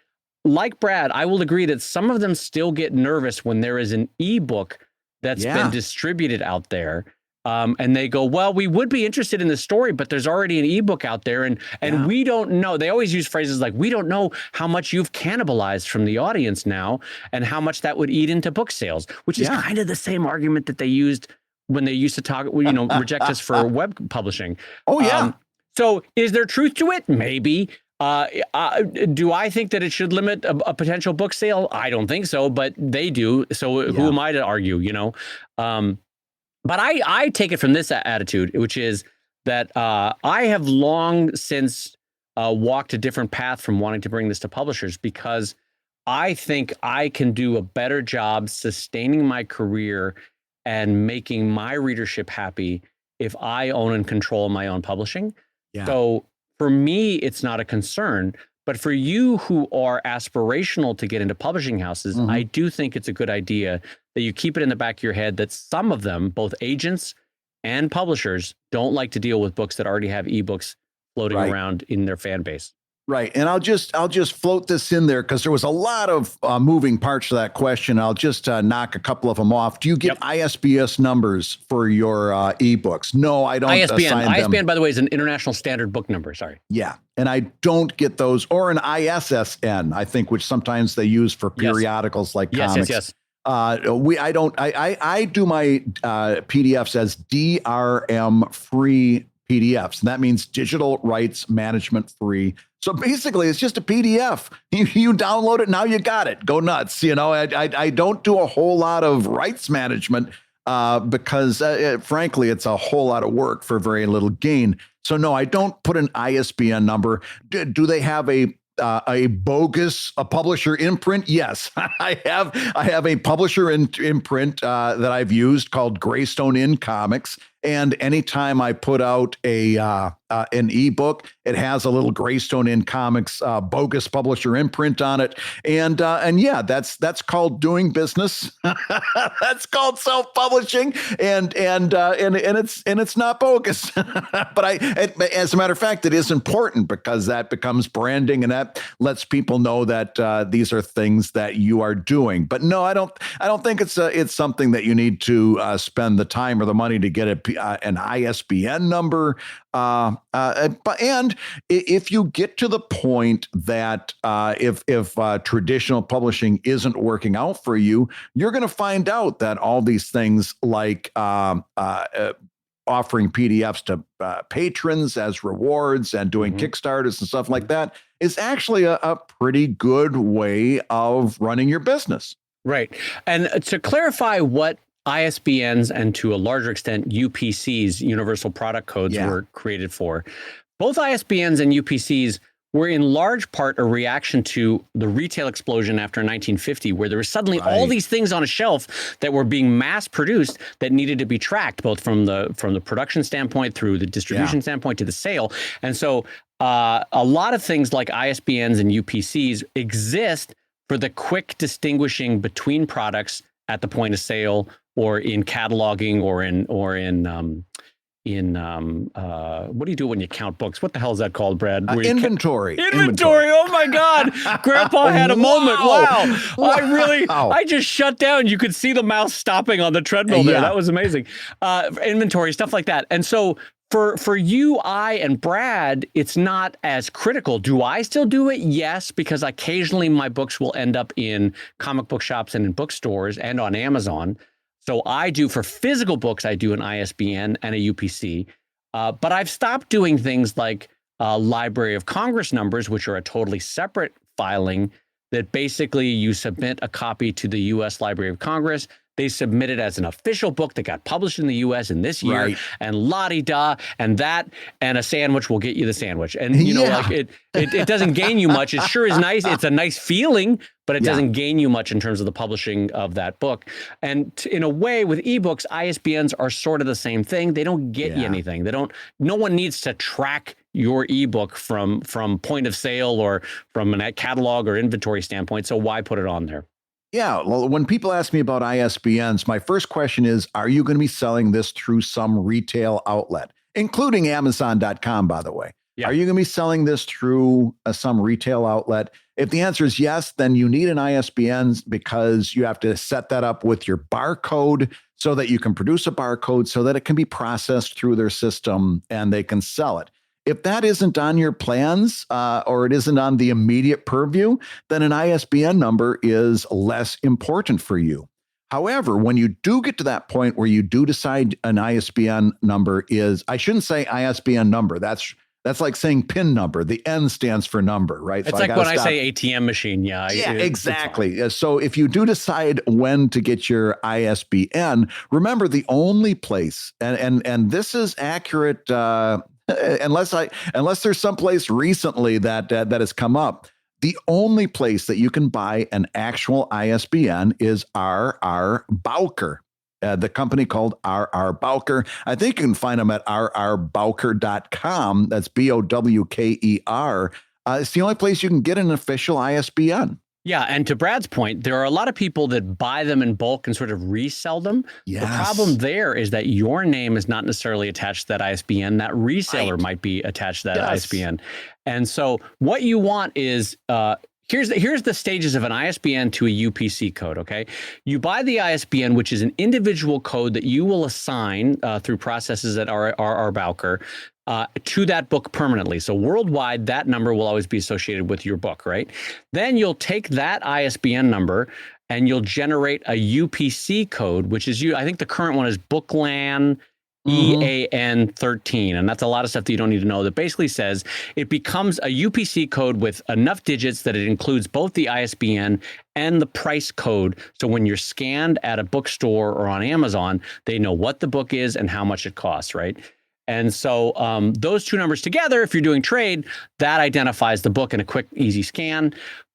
like Brad, I will agree that some of them still get nervous when there is an ebook that's been distributed out there. And they go, well, we would be interested in the story, but there's already an ebook out there. And we don't know. They always use phrases like, we don't know how much you've cannibalized from the audience now and how much that would eat into book sales, which is kind of the same argument that they used when they used to talk, reject us for web publishing. Oh, yeah. So is there truth to it? Maybe. Do I think that it should limit a potential book sale? I don't think so, but they do. So who am I to argue, But I take it from this attitude, which is that I have long since walked a different path from wanting to bring this to publishers, because I think I can do a better job sustaining my career and making my readership happy if I own and control my own publishing. So for me, it's not a concern. But for you who are aspirational to get into publishing houses, I do think it's a good idea that you keep it in the back of your head that some of them, both agents and publishers, don't like to deal with books that already have ebooks floating around in their fan base. Right. And I'll just float this in there because there was a lot of moving parts to that question. I'll just knock a couple of them off. Do you get ISBN numbers for your ebooks? No, I don't. ISBN, by the way, is an international standard book number. Sorry. Yeah. And I don't get those, or an ISSN, I think, which sometimes they use for periodicals like comics. Yes. I do my PDFs as DRM free PDFs, and that means digital rights management free. So basically, it's just a PDF. You download it, now you got it. Go nuts. I don't do a whole lot of rights management because, frankly, it's a whole lot of work for very little gain. So no, I don't put an ISBN number. Do they have a bogus publisher imprint? Yes, I have a publisher imprint that I've used called Greystone In Comics. And anytime I put out an ebook, it has a little Greystone In Comics bogus publisher imprint on it. And yeah, that's called doing business. That's called self-publishing, and it's not bogus. But as a matter of fact, it is important because that becomes branding, and that lets people know that these are things that you are doing. But no, I don't think it's something that you need to spend the time or the money to get an ISBN number. And if you get to the point that if traditional publishing isn't working out for you, you're going to find out that all these things like offering PDFs to patrons as rewards and doing Kickstarters and stuff like that is actually a pretty good way of running your business. Right. And to clarify what ISBNs and to a larger extent UPCs, Universal Product Codes, were created for. Both ISBNs and UPCs were in large part a reaction to the retail explosion after 1950, where there was suddenly all these things on a shelf that were being mass produced that needed to be tracked, both from the production standpoint through the distribution standpoint to the sale. And so a lot of things like ISBNs and UPCs exist for the quick distinguishing between products at the point of sale, or in cataloging, or in what do you do when you count books? What the hell is that called, Brad? Inventory. Inventory. Oh my God. Grandpa had a moment. Wow. I just shut down. You could see the mouse stopping on the treadmill there. That was amazing. Inventory, stuff like that. And so for you, I, and Brad, it's not as critical. Do I still do it? Yes, because occasionally my books will end up in comic book shops and in bookstores and on Amazon. So I do, for physical books, I do an ISBN and a UPC. But I've stopped doing things like Library of Congress numbers, which are a totally separate filing that basically you submit a copy to the U.S. Library of Congress. They submit it as an official book that got published in the U.S. in this year, and la-di-da, and a sandwich will get you the sandwich. And, you know, like it doesn't gain you much. It sure is nice. It's a nice feeling, but it doesn't gain you much in terms of the publishing of that book. And in a way, with ebooks, ISBNs are sort of the same thing. They don't get you anything. No one needs to track your ebook from point of sale or from a catalog or inventory standpoint. So why put it on there? Yeah, well, when people ask me about ISBNs, my first question is, are you going to be selling this through some retail outlet, including Amazon.com, by the way? Are you going to be selling this through some retail outlet? If the answer is yes, then you need an ISBN because you have to set that up with your barcode so that you can produce a barcode so that it can be processed through their system and they can sell it. If that isn't on your plans or it isn't on the immediate purview, then an ISBN number is less important for you. However, when you do get to that point where you do decide an ISBN number is, I shouldn't say ISBN number. That's like saying PIN number. The N stands for number, right? It's so like when I say ATM machine. Yeah, exactly. So if you do decide when to get your ISBN, remember the only place, and this is accurate. Unless there's someplace recently that has come up, the only place that you can buy an actual ISBN is R.R. Bowker, the company called R.R. Bowker. I think you can find them at rrbowker.com. That's BOWKER. It's the only place you can get an official ISBN. Yeah, and to Brad's point, there are a lot of people that buy them in bulk and sort of resell them. The problem there is that your name is not necessarily attached to that ISBN. That reseller might be attached to that ISBN. And so what you want is, here's the stages of an ISBN to a UPC code, okay? You buy the ISBN, which is an individual code that you will assign through processes at R.R. Bowker to that book permanently. So worldwide, that number will always be associated with your book, right? Then you'll take that ISBN number and you'll generate a UPC code, which is I think the current one is Booklan EAN 13. And that's a lot of stuff that you don't need to know. That basically says it becomes a UPC code with enough digits that it includes both the ISBN and the price code. So when you're scanned at a bookstore or on Amazon, they know what the book is and how much it costs, right? And so those two numbers together, if you're doing trade, that identifies the book in a quick, easy scan.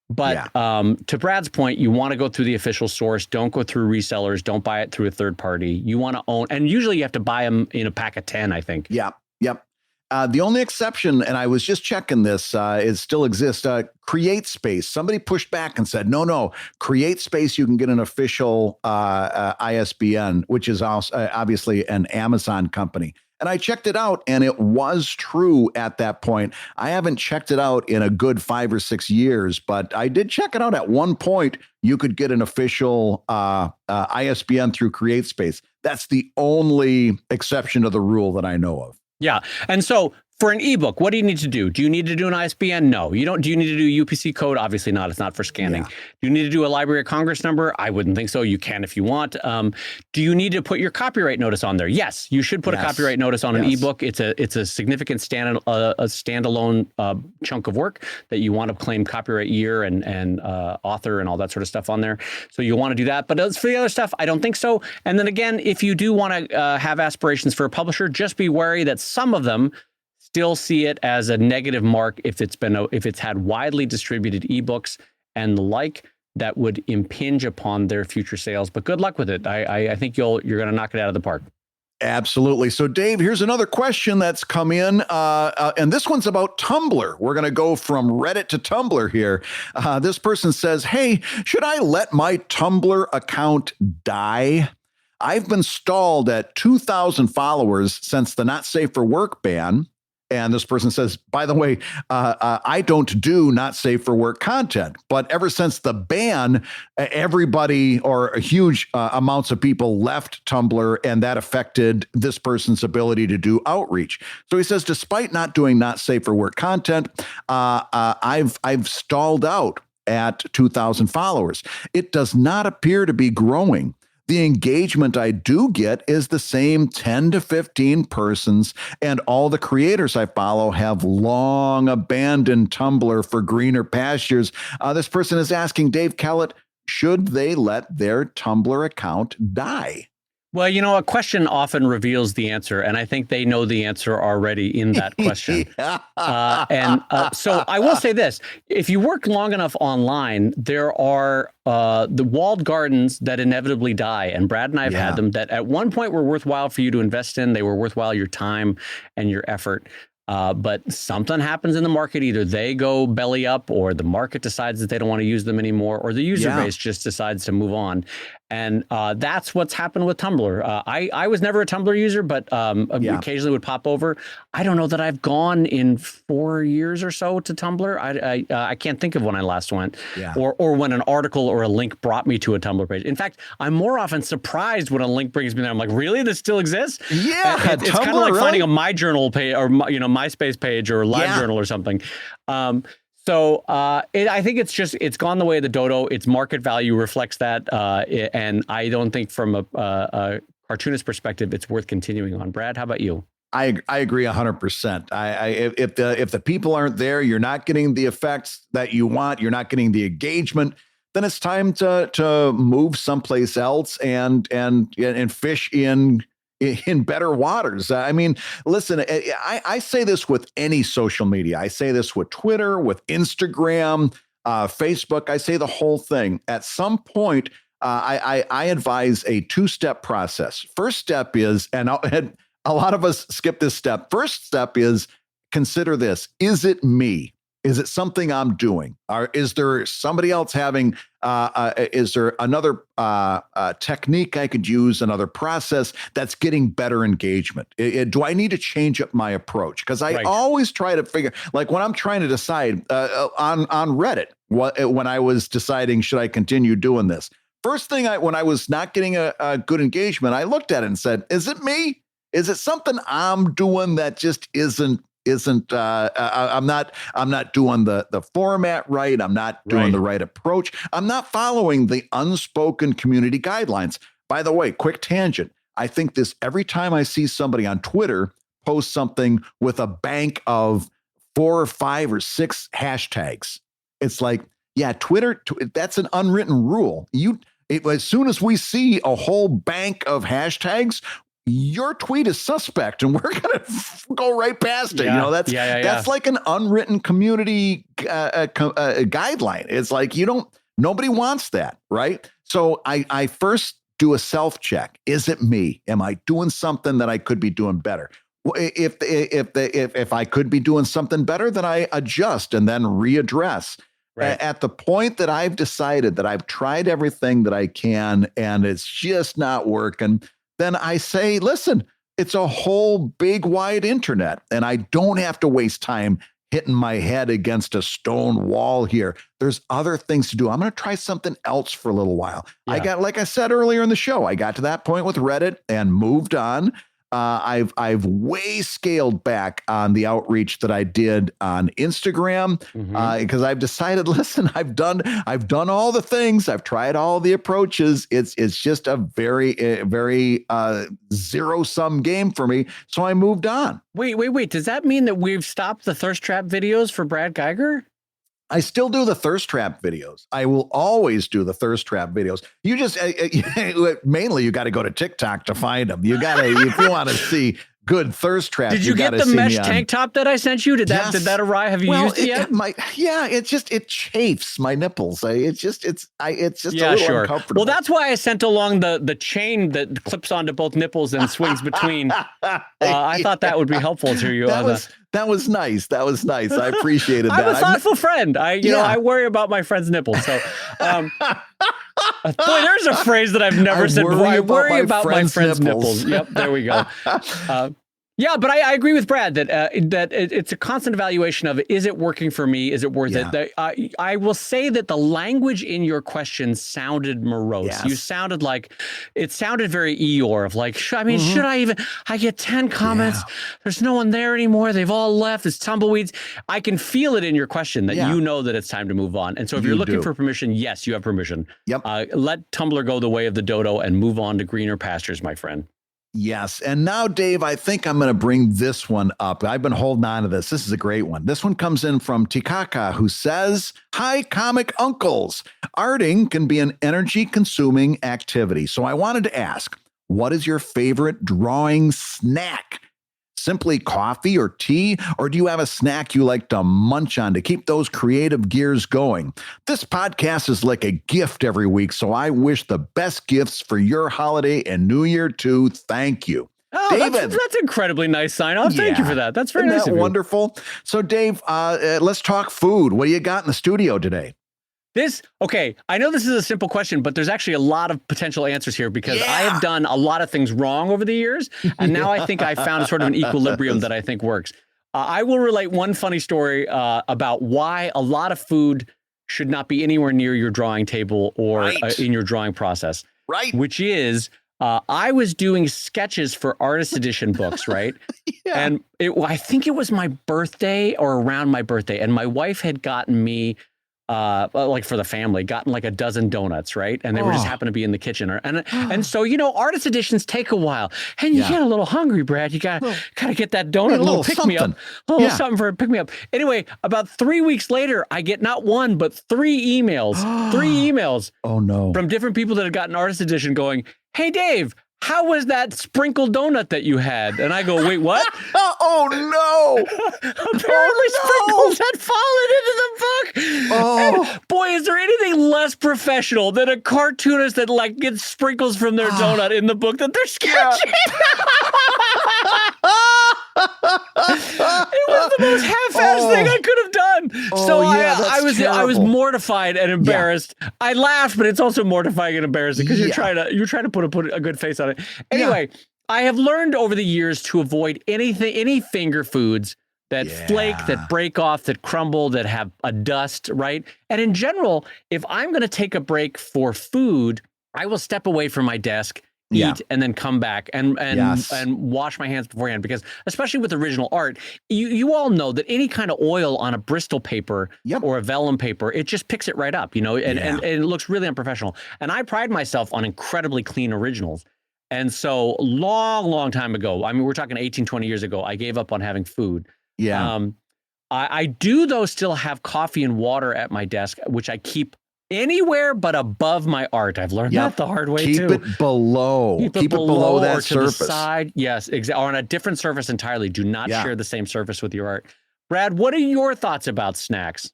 But to Brad's point, you want to go through the official source. Don't go through resellers. Don't buy it through a third party. You want to own, and usually you have to buy them in a pack of 10, I think. Yep. The only exception, and I was just checking this, it still exists, CreateSpace. Somebody pushed back and said, no, CreateSpace, you can get an official ISBN, which is also, obviously an Amazon company. And I checked it out, and it was true at that point. I haven't checked it out in a good 5 or 6 years, but I did check it out at one point. You could get an official ISBN through CreateSpace. That's the only exception to the rule that I know of. Yeah. And so for an ebook, what do you need to do? Do you need to do an ISBN? No, you don't. Do you need to do UPC code? Obviously not. It's not for scanning. Do you need to do a Library of Congress number? I wouldn't think so. You can if you want. Do you need to put your copyright notice on there? Yes, you should put a copyright notice on an ebook. It's a significant standalone chunk of work that you want to claim copyright year and author and all that sort of stuff on there. So you want to do that. But as for the other stuff, I don't think so. And then again, if you do want to have aspirations for a publisher, just be wary that some of them still see it as a negative mark if it's had widely distributed ebooks and the like that would impinge upon their future sales. But good luck with it. I think you're going to knock it out of the park. Absolutely. So, Dave, here's another question that's come in, and this one's about Tumblr. We're going to go from Reddit to Tumblr here. This person says, hey, should I let my Tumblr account die? I've been stalled at 2,000 followers since the not safe for work ban. And this person says, by the way, I don't do not safe for work content, but ever since the ban, everybody or huge amounts of people left Tumblr, and that affected this person's ability to do outreach. So he says, despite not doing not safe for work content, I've stalled out at 2,000 followers. It does not appear to be growing. The engagement I do get is the same 10 to 15 persons, and all the creators I follow have long abandoned Tumblr for greener pastures. This person is asking Dave Kellett, should they let their Tumblr account die? Well, a question often reveals the answer, and I think they know the answer already in that question. So I will say this. If you work long enough online, there are the walled gardens that inevitably die, and Brad and I have had them that at one point were worthwhile for you to invest in. They were worthwhile your time and your effort. But something happens in the market. Either they go belly up, or the market decides that they don't want to use them anymore, or the user base just decides to move on. And that's what's happened with Tumblr. I was never a Tumblr user, but occasionally would pop over. I don't know that I've gone in 4 years or so to Tumblr. I can't think of when I last went, or when an article or a link brought me to a Tumblr page. In fact, I'm more often surprised when a link brings me there. I'm like, really? This still exists? Yeah, it's kind of like finding a MyJournal page or MySpace page or LiveJournal or something. I think it's gone the way of the dodo. Its market value reflects that, and I don't think from a cartoonist perspective it's worth continuing on. Brad, how about you? I agree 100%. If the people aren't there, you're not getting the effects that you want. You're not getting the engagement. Then it's time to move someplace else and fish in better waters. I mean, listen, I say this with any social media. I say this with Twitter, with Instagram, Facebook. I say the whole thing. At some point, I advise a two-step process. First step is, and a lot of us skip this step. First step is consider this. Is it me? Is it something I'm doing? Or is there somebody else having, is there another technique I could use, another process that's getting better engagement? Do I need to change up my approach? Because I always try to figure, like when I'm trying to decide on Reddit, when I was deciding, should I continue doing this? First thing, when I was not getting a good engagement, I looked at it and said, is it me? Is it something I'm doing that just isn't I'm not doing the format right. I'm not doing the right approach. I'm not following the unspoken community guidelines. By the way, quick tangent. I think this every time I see somebody on Twitter post something with a bank of 4 or 5 or 6 hashtags. It's like, yeah, Twitter, that's an unwritten rule. As soon as we see a whole bank of hashtags, your tweet is suspect and we're going to go right past it. That's like an unwritten community guideline. It's like, nobody wants that. Right. So I first do a self check. Is it me? Am I doing something that I could be doing better? If I could be doing something better, then I adjust and then readdress. Right. At the point that I've decided that I've tried everything that I can and it's just not working, then I say, listen, it's a whole big wide internet and I don't have to waste time hitting my head against a stone wall here. There's other things to do. I'm going to try something else for a little while. Yeah. Like I said earlier in the show, I got to that point with Reddit and moved on. I've way scaled back on the outreach that I did on Instagram because I've decided, listen, I've done all the things. I've tried all the approaches. It's just a very zero sum game for me. So I moved on. Wait. Does that mean that we've stopped the thirst trap videos for Brad Geiger? I still do the thirst trap videos. I will always do the thirst trap videos. You just mainly you got to go to TikTok to find them. You got to if you want to see Good thirst trap. Did you get the mesh tank top that I sent you? Did that arrive? Have you used it yet? It chafes my nipples. It's just a little uncomfortable. Well, that's why I sent along the chain that clips onto both nipples and swings between. I thought that would be helful to you. That was nice. I appreciated that. I'm a thoughtful friend. I worry about my friend's nipples. So, boy, there's a phrase that I've never said before. I worry about my friend's nipples. Yep, there we go. Yeah, but I agree with Brad that it's a constant evaluation of, is it working for me? Is it worth it? I will say that the language in your question sounded morose. Yes. You sounded it sounded very Eeyore of like, should I even, I get 10 comments. Yeah. There's no one there anymore. They've all left. It's tumbleweeds. I can feel it in your question that you know that it's time to move on. And so if you're looking for permission, yes, you have permission. Yep. Let Tumblr go the way of the dodo and move on to greener pastures, my friend. Yes. And now, Dave, I think I'm going to bring this one up. I've been holding on to this. This is a great one. This one comes in from Tikaka, who says, "Hi, comic uncles. Arting can be an energy-consuming activity. So I wanted to ask, what is your favorite drawing snack? Simply coffee or tea, or do you have a snack you like to munch on to keep those creative gears going? This podcast is like a gift every week, so I wish the best gifts for your holiday and New Year too. Thank you." Oh, David, that's incredibly nice sign off. Thank you for that. That's very nice of you. Wonderful. So, Dave, let's talk food. What do you got in the studio today? Okay, I know this is a simple question, but there's actually a lot of potential answers here because I have done a lot of things wrong over the years. And now I think I found sort of an equilibrium that I think works. I will relate one funny story about why a lot of food should not be anywhere near your drawing table or in your drawing process. Right. Which is, I was doing sketches for artist edition books, right? And I think it was my birthday or around my birthday. And my wife had gotten me for the family, gotten like a dozen donuts, right? And they were just happened to be in the kitchen. And so, artist editions take a while. And you get a little hungry, Brad. You gotta get that donut, a little pick-me-up. A little something for a pick-me-up. Anyway, about 3 weeks later, I get not one, but 3 emails. 3 emails. Oh, no. From different people that had gotten artist edition going, "Hey, Dave, how was that sprinkled donut that you had?" And I go, "Wait, what?" Oh, no. Apparently sprinkles had fallen into the book. Oh. And boy, is there anything less professional than a cartoonist that gets sprinkles from their donut in the book that they're sketching? It was the most half-assed thing I could have done. So I was mortified and embarrassed. I laughed, but it's also mortifying and embarrassing because you're trying to put a good face on it. Anyway, I have learned over the years to avoid any finger foods that flake, that break off, that crumble, that have a dust, right? And in general, if I'm going to take a break for food, I will step away from my desk, eat, and then come back and wash my hands beforehand, because especially with original art, you all know that any kind of oil on a Bristol paper or a vellum paper, it just picks it right up, and it looks really unprofessional. And I pride myself on incredibly clean originals. And so long time ago, I mean, we're talking 18, 20 years ago, I gave up on having food. I do, though, still have coffee and water at my desk, which I keep anywhere but above my art. I've learned that the hard way, too. Keep it below. Keep it below that surface. To the side. Yes, exactly. Or on a different surface entirely. Do not share the same surface with your art. Brad, what are your thoughts about snacks?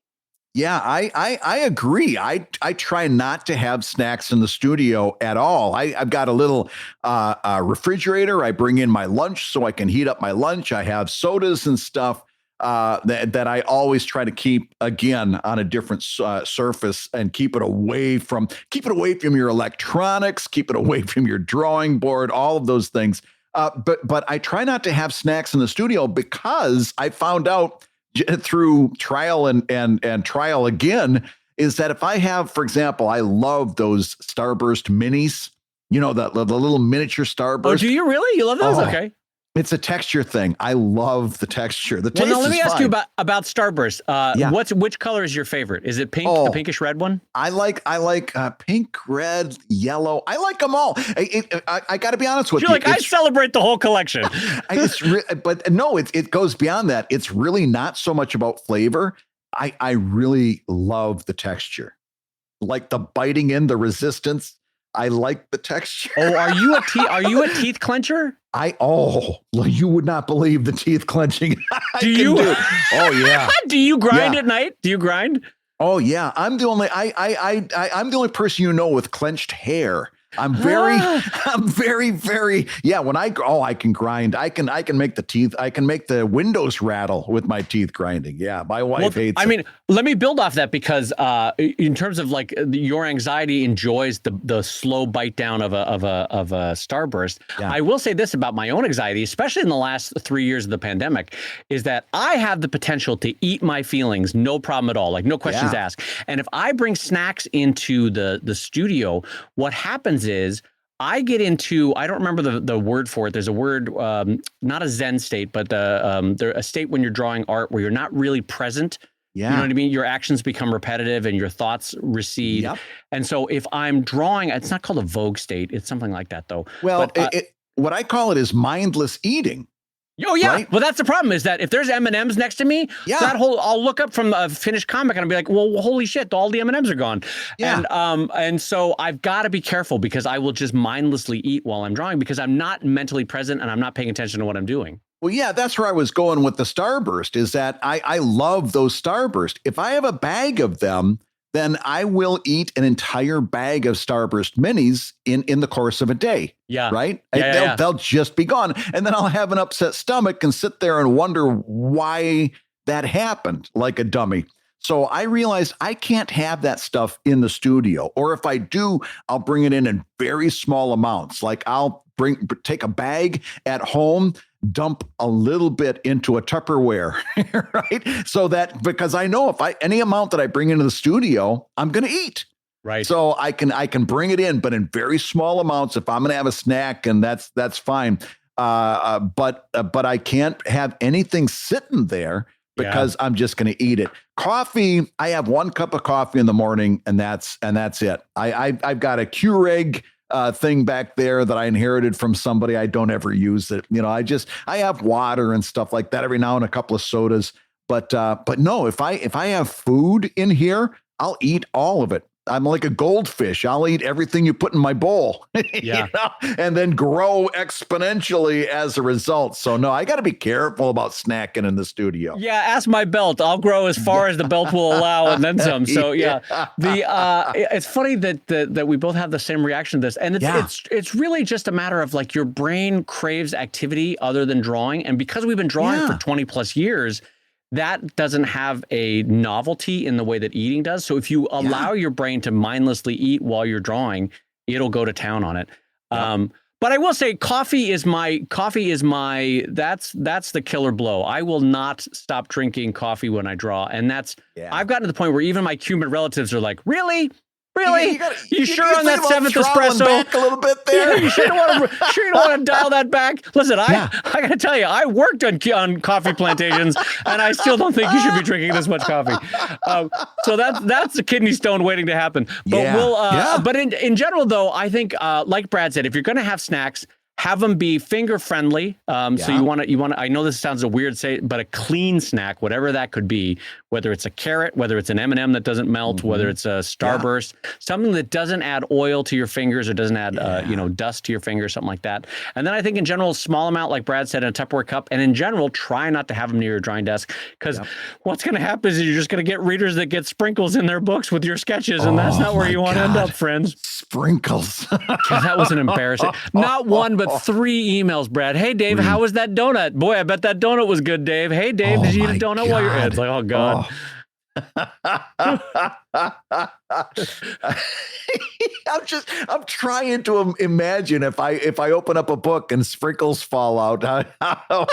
Yeah, I agree. I try not to have snacks in the studio at all. I've got a little refrigerator. I bring in my lunch so I can heat up my lunch. I have sodas and stuff that I always try to keep, again, on a different surface, and keep it away from your electronics, keep it away from your drawing board, all of those things. But I try not to have snacks in the studio because I found out through trial and trial again, is that if I have, for example, I love those Starburst minis, the little miniature Starburst. Oh, do you really? You love those? Okay. It's a texture thing. I love the texture. The taste. Well, now let me ask you about Starburst. Which color is your favorite? Is it pink, the pinkish red one? I like pink, red, yellow. I like them all. I got to be honest with you. You're like, I celebrate the whole collection. But no, it goes beyond that. It's really not so much about flavor. I really love the texture, like the biting in, the resistance. I like the texture. Oh, are you a teeth clencher? You would not believe the teeth clenching I Do can you? do. Oh yeah. Do you grind at night? Do you grind? Oh yeah. I'm the only person you know with clenched hair. I'm very, yeah. When I can grind. I can make the teeth. I can make the windows rattle with my teeth grinding. Yeah, my wife hates. I mean, let me build off that because in terms of like your anxiety enjoys the slow bite down of a starburst. Yeah. I will say this about my own anxiety, especially in the last 3 years of the pandemic, is that I have the potential to eat my feelings, no problem at all, like no questions asked. And if I bring snacks into the studio, what happens is I get into, I don't remember the word for it. There's a word, not a Zen state, but a state when you're drawing art where you're not really present. Yeah. You know what I mean? Your actions become repetitive and your thoughts recede. Yep. And so if I'm drawing, it's not called a vogue state. It's something like that though. Well, but, what I call it is mindless eating. Oh yeah, right? Well that's the problem is that if there's M&Ms next to me, I'll look up from a finished comic and I'll be like, well, holy shit, all the M&Ms are gone. Yeah. And so I've got to be careful because I will just mindlessly eat while I'm drawing because I'm not mentally present and I'm not paying attention to what I'm doing. Well, yeah, that's where I was going with the Starburst is that I love those Starburst. If I have a bag of them, then I will eat an entire bag of Starburst minis in the course of a day. Yeah. Right? Yeah, they'll just be gone. And then I'll have an upset stomach and sit there and wonder why that happened like a dummy. So I realized I can't have that stuff in the studio. Or if I do, I'll bring it in very small amounts. Like I'll take a bag at home, dump a little bit into a Tupperware, right? So that, because I know if any amount that I bring into the studio, I'm going to eat. Right. So I can bring it in, but in very small amounts if I'm going to have a snack, and that's fine. But I can't have anything sitting there because I'm just going to eat it. Coffee, I have 1 cup of coffee in the morning and that's it. I've got a Keurig thing back there that I inherited from somebody. I don't ever use it. You know, I have water and stuff like that every now and a couple of sodas. But no, if I have food in here, I'll eat all of it. I'm like a goldfish. I'll eat everything you put in my bowl, you know, and then grow exponentially as a result. So no, I got to be careful about snacking in the studio. Yeah, ask my belt. I'll grow as far as the belt will allow, and then some. So it's funny that we both have the same reaction to this, and it's really just a matter of like your brain craves activity other than drawing, and because we've been drawing for 20 plus years. That doesn't have a novelty in the way that eating does. So if you allow your brain to mindlessly eat while you're drawing, it'll go to town on it. But I will say coffee is that's the killer blow. I will not stop drinking coffee when I draw. And I've gotten to the point where even my Cuban relatives are like, really? Really? You sure on that 7th espresso? Back a little bit there. You sure don't want to dial that back? Listen, I got to tell you, I worked on coffee plantations, and I still don't think you should be drinking this much coffee. So that's a kidney stone waiting to happen. But but in general, though, I think like Brad said, if you're going to have snacks, have them be finger friendly. So you want to, I know this sounds a weird say, but a clean snack, whatever that could be, whether it's a carrot, whether it's an M&M that doesn't melt, whether it's a Starburst, something that doesn't add oil to your fingers or doesn't add, dust to your fingers, something like that. And then I think in general, small amount, like Brad said, in a Tupperware cup. And in general, try not to have them near your drawing desk because what's going to happen is you're just going to get readers that get sprinkles in their books with your sketches. And that's not where you want to end up, friends. Sprinkles. That was an embarrassing. Not one, but 3 emails, Brad. Hey, Dave, how was that donut? Boy, I bet that donut was good, Dave. Hey, Dave, did you eat a donut while you're... It's like, oh, God. I'm trying to imagine if I open up a book and sprinkles fall out. I know.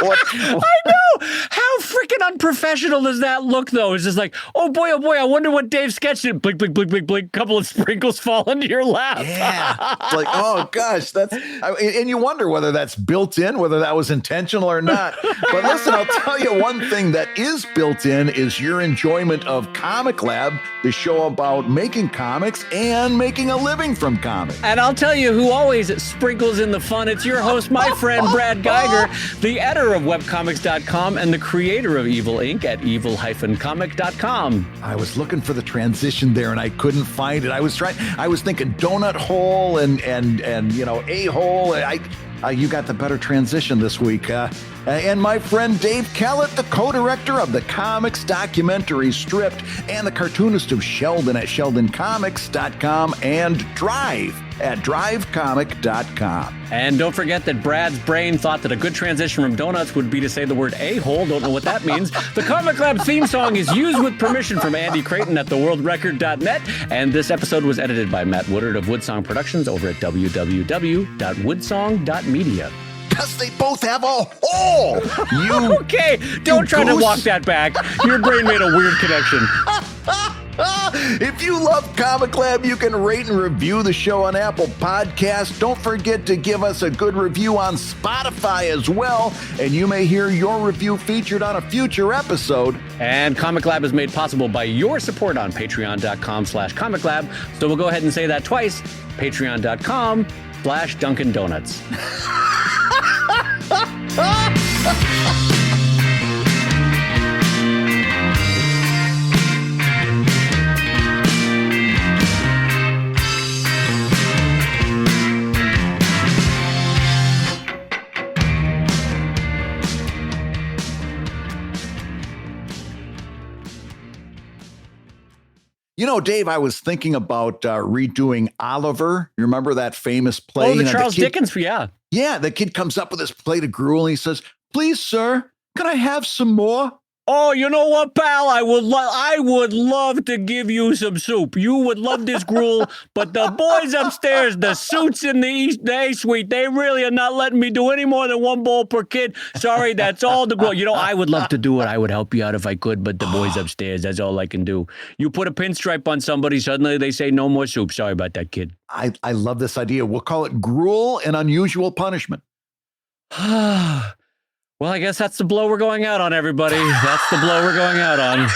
How freaking unprofessional does that look, though? It's just like, oh boy, I wonder what Dave sketched it. Blink, blink, blink, blink, blink. Couple of sprinkles fall into your lap. Yeah. It's like, oh gosh, and you wonder whether that's built in, whether that was intentional or not. But listen, I'll tell you one thing that is built in is your enjoyment of ComicLab, the show about making comics and making a living from comics. And I'll tell you who always sprinkles in the fun. It's your host, my friend, Brad Geiger, the editor of webcomics.com and the creator of Evil Inc. at evil-comic.com. I was looking for the transition there and I couldn't find it. I was thinking donut hole and a-hole. You got the better transition this week. And my friend Dave Kellett, the co-director of the comics documentary Stripped and the cartoonist of Sheldon at sheldoncomics.com and Drive at drivecomic.com. And don't forget that Brad's brain thought that a good transition from donuts would be to say the word a-hole. Don't know what that means. The Comic Lab theme song is used with permission from Andy Creighton at theworldrecord.net. And this episode was edited by Matt Woodard of Woodsong Productions over at www.woodsong.media. Because they both have a hole. Okay, don't try to walk that back. Your brain made a weird connection. If you love Comic Lab, you can rate and review the show on Apple Podcasts. Don't forget to give us a good review on Spotify as well, and you may hear your review featured on a future episode. And Comic Lab is made possible by your support on patreon.com/comiclab. So we'll go ahead and say that twice, patreon.com/Dunkin' Donuts. You know, Dave, I was thinking about redoing Oliver. You remember that famous play? Oh, the Charles Dickens, yeah. Yeah, the kid comes up with this plate of gruel and he says, "Please, sir, can I have some more?" Oh, you know what, pal? I would love to give you some soup. You would love this gruel, but the boys upstairs, the suits in the A suite, they really are not letting me do any more than one bowl per kid. Sorry, that's all the gruel. You know, I would love to do it. I would help you out if I could, but the boys upstairs, that's all I can do. You put a pinstripe on somebody, suddenly they say no more soup. Sorry about that, kid. I love this idea. We'll call it Gruel and Unusual Punishment. Well, I guess that's the blow we're going out on, everybody. That's the blow we're going out on.